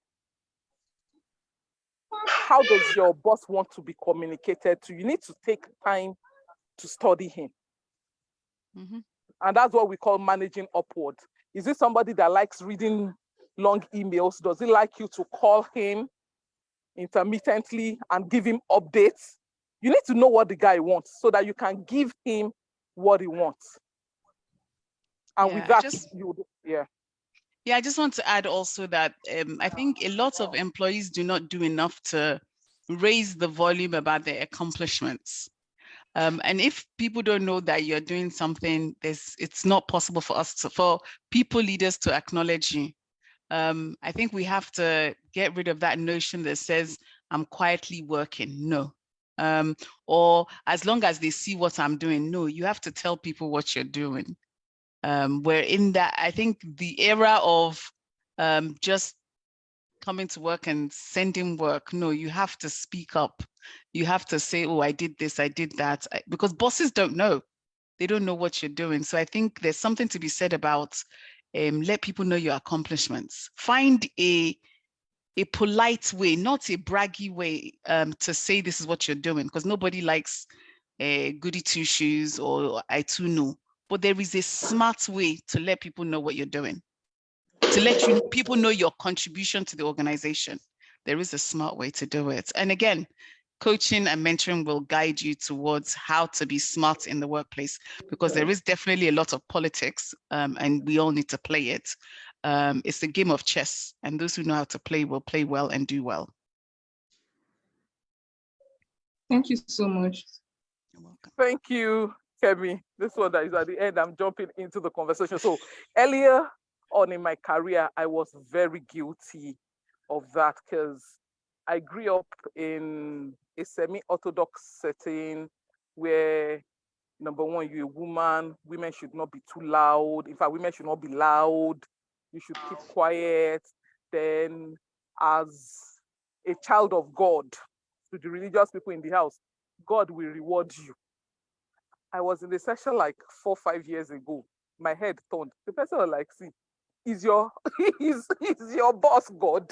How does your boss want to be communicated to? You need to take time to study him. Mm-hmm. And that's what we call managing upward. Is it somebody that likes reading long emails? Does he like you to call him intermittently and give him updates? You need to know what the guy wants so that you can give him what he wants. And with that, I just want to add also that I think a lot of employees do not do enough to raise the volume about their accomplishments. And if people don't know that you're doing something, it's not possible for people leaders to acknowledge you. I think we have to get rid of that notion that says, I'm quietly working. No. Or as long as they see what I'm doing. No, you have to tell people what you're doing. We're in that, I think the era of just coming to work and sending work. No, you have to speak up. You have to say, oh, I did this, I did that. Because bosses don't know. They don't know what you're doing. So I think there's something to be said about let people know your accomplishments. Find a polite way, not a braggy way to say this is what you're doing, because nobody likes goody two shoes or I too know. But there is a smart way to let people know what you're doing, to let people know your contribution to the organization. There is a smart way to do it. And again, coaching and mentoring will guide you towards how to be smart in the workplace, because there is definitely a lot of politics and we all need to play it. It's a game of chess, and those who know how to play will play well and do well. Thank you so much. You're welcome. Thank you, Kemi. This one that is at the end, I'm jumping into the conversation. So earlier on in my career, I was very guilty of that because I grew up in a semi-orthodox setting where, number one, you're a woman, women should not be too loud. In fact, women should not be loud. You should keep quiet. Then, as a child of God, to the religious people in the house, God will reward you. I was in the session like 4 or 5 years ago. My head turned. The person was like, see, is your is your boss God?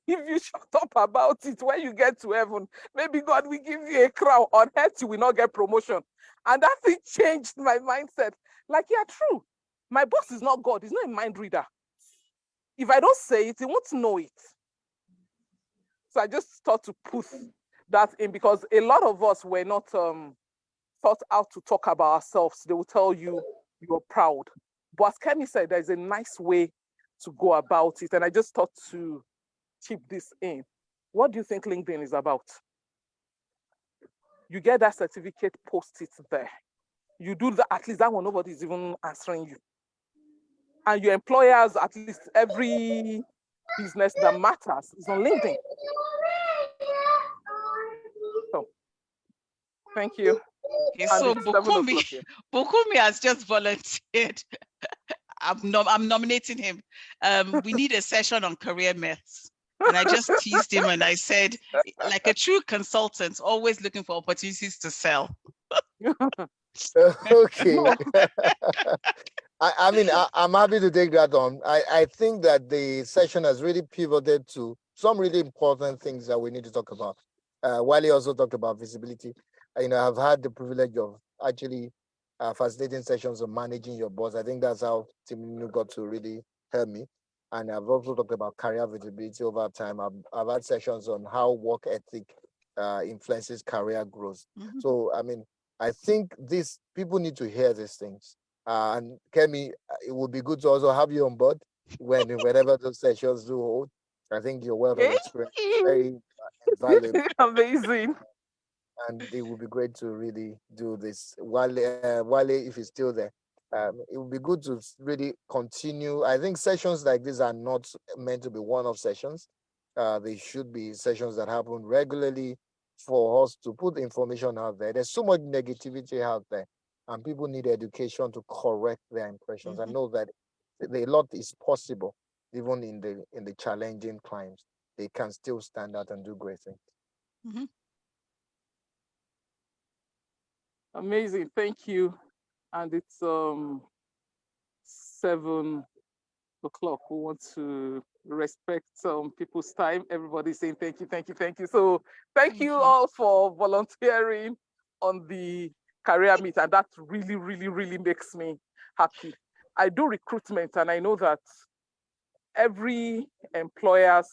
If you shut up about it when you get to heaven, maybe God will give you a crown. On earth, you will not get promotion. And that thing changed my mindset. Like, yeah, true. My boss is not God. He's not a mind reader. If I don't say it, he won't know it. So I just thought to put that in because a lot of us were not taught how to talk about ourselves. They will tell you you're proud. But as Kemi said, there's a nice way to go about it. And I just thought to chip this in. What do you think LinkedIn is about? You get that certificate, post it there. You do that, at least that one, nobody's even answering you. And your employers, at least every business that matters is on LinkedIn. So, thank you. Okay, so Bukunmi has just volunteered. I'm nominating him. We need a session on career myths. And I just teased him and I said, like a true consultant, always looking for opportunities to sell. Okay. I mean, I'm happy to take that on. I think that the session has really pivoted to some really important things that we need to talk about. Wale also talked about visibility. I've had the privilege of actually facilitating sessions on managing your boss. I think that's how Tim got to really help me. And I've also talked about career visibility over time. I've had sessions on how work ethic influences career growth. Mm-hmm. So, I mean, I think people need to hear these things. And Kemi, it would be good to also have you on board whenever those sessions do hold. I think your wealth of experience is very valuable. Amazing. And it would be great to really do this. Wale, if he's still there, it would be good to really continue. I think sessions like this are not meant to be one-off sessions. They should be sessions that happen regularly for us to put information out there. There's so much negativity out there, and people need education to correct their impressions. Mm-hmm. I know that a lot is possible, even in the challenging times. They can still stand out and do great things. Mm-hmm. Amazing, thank you. And it's 7 o'clock. We want to respect people's time. Everybody's saying thank you, thank you, thank you. So thank you all for volunteering on the career meet, and that really, really, really makes me happy. I do recruitment, and I know that every employer's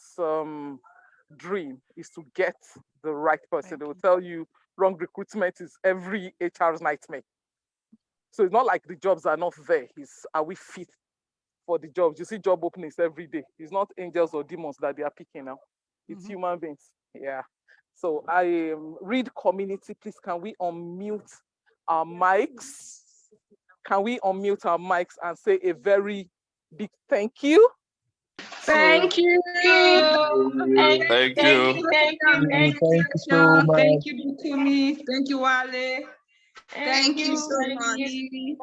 dream is to get the right person. They will tell you wrong recruitment is every HR's nightmare. So it's not like the jobs are not there. Are we fit for the jobs? You see job openings every day. It's not angels or demons that they are picking now. It's human beings. Yeah. So I read community. Please, can we unmute our mics? Can we unmute our mics and say a very big thank you? Thank you. Thank you. Thank you so much. Thank you, Bukunmi. Thank you, Wale. Thank you so much.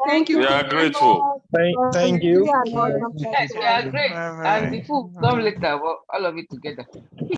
Thank you. We are grateful. Thank you. Yes, we are great. And the food come later, all of it together.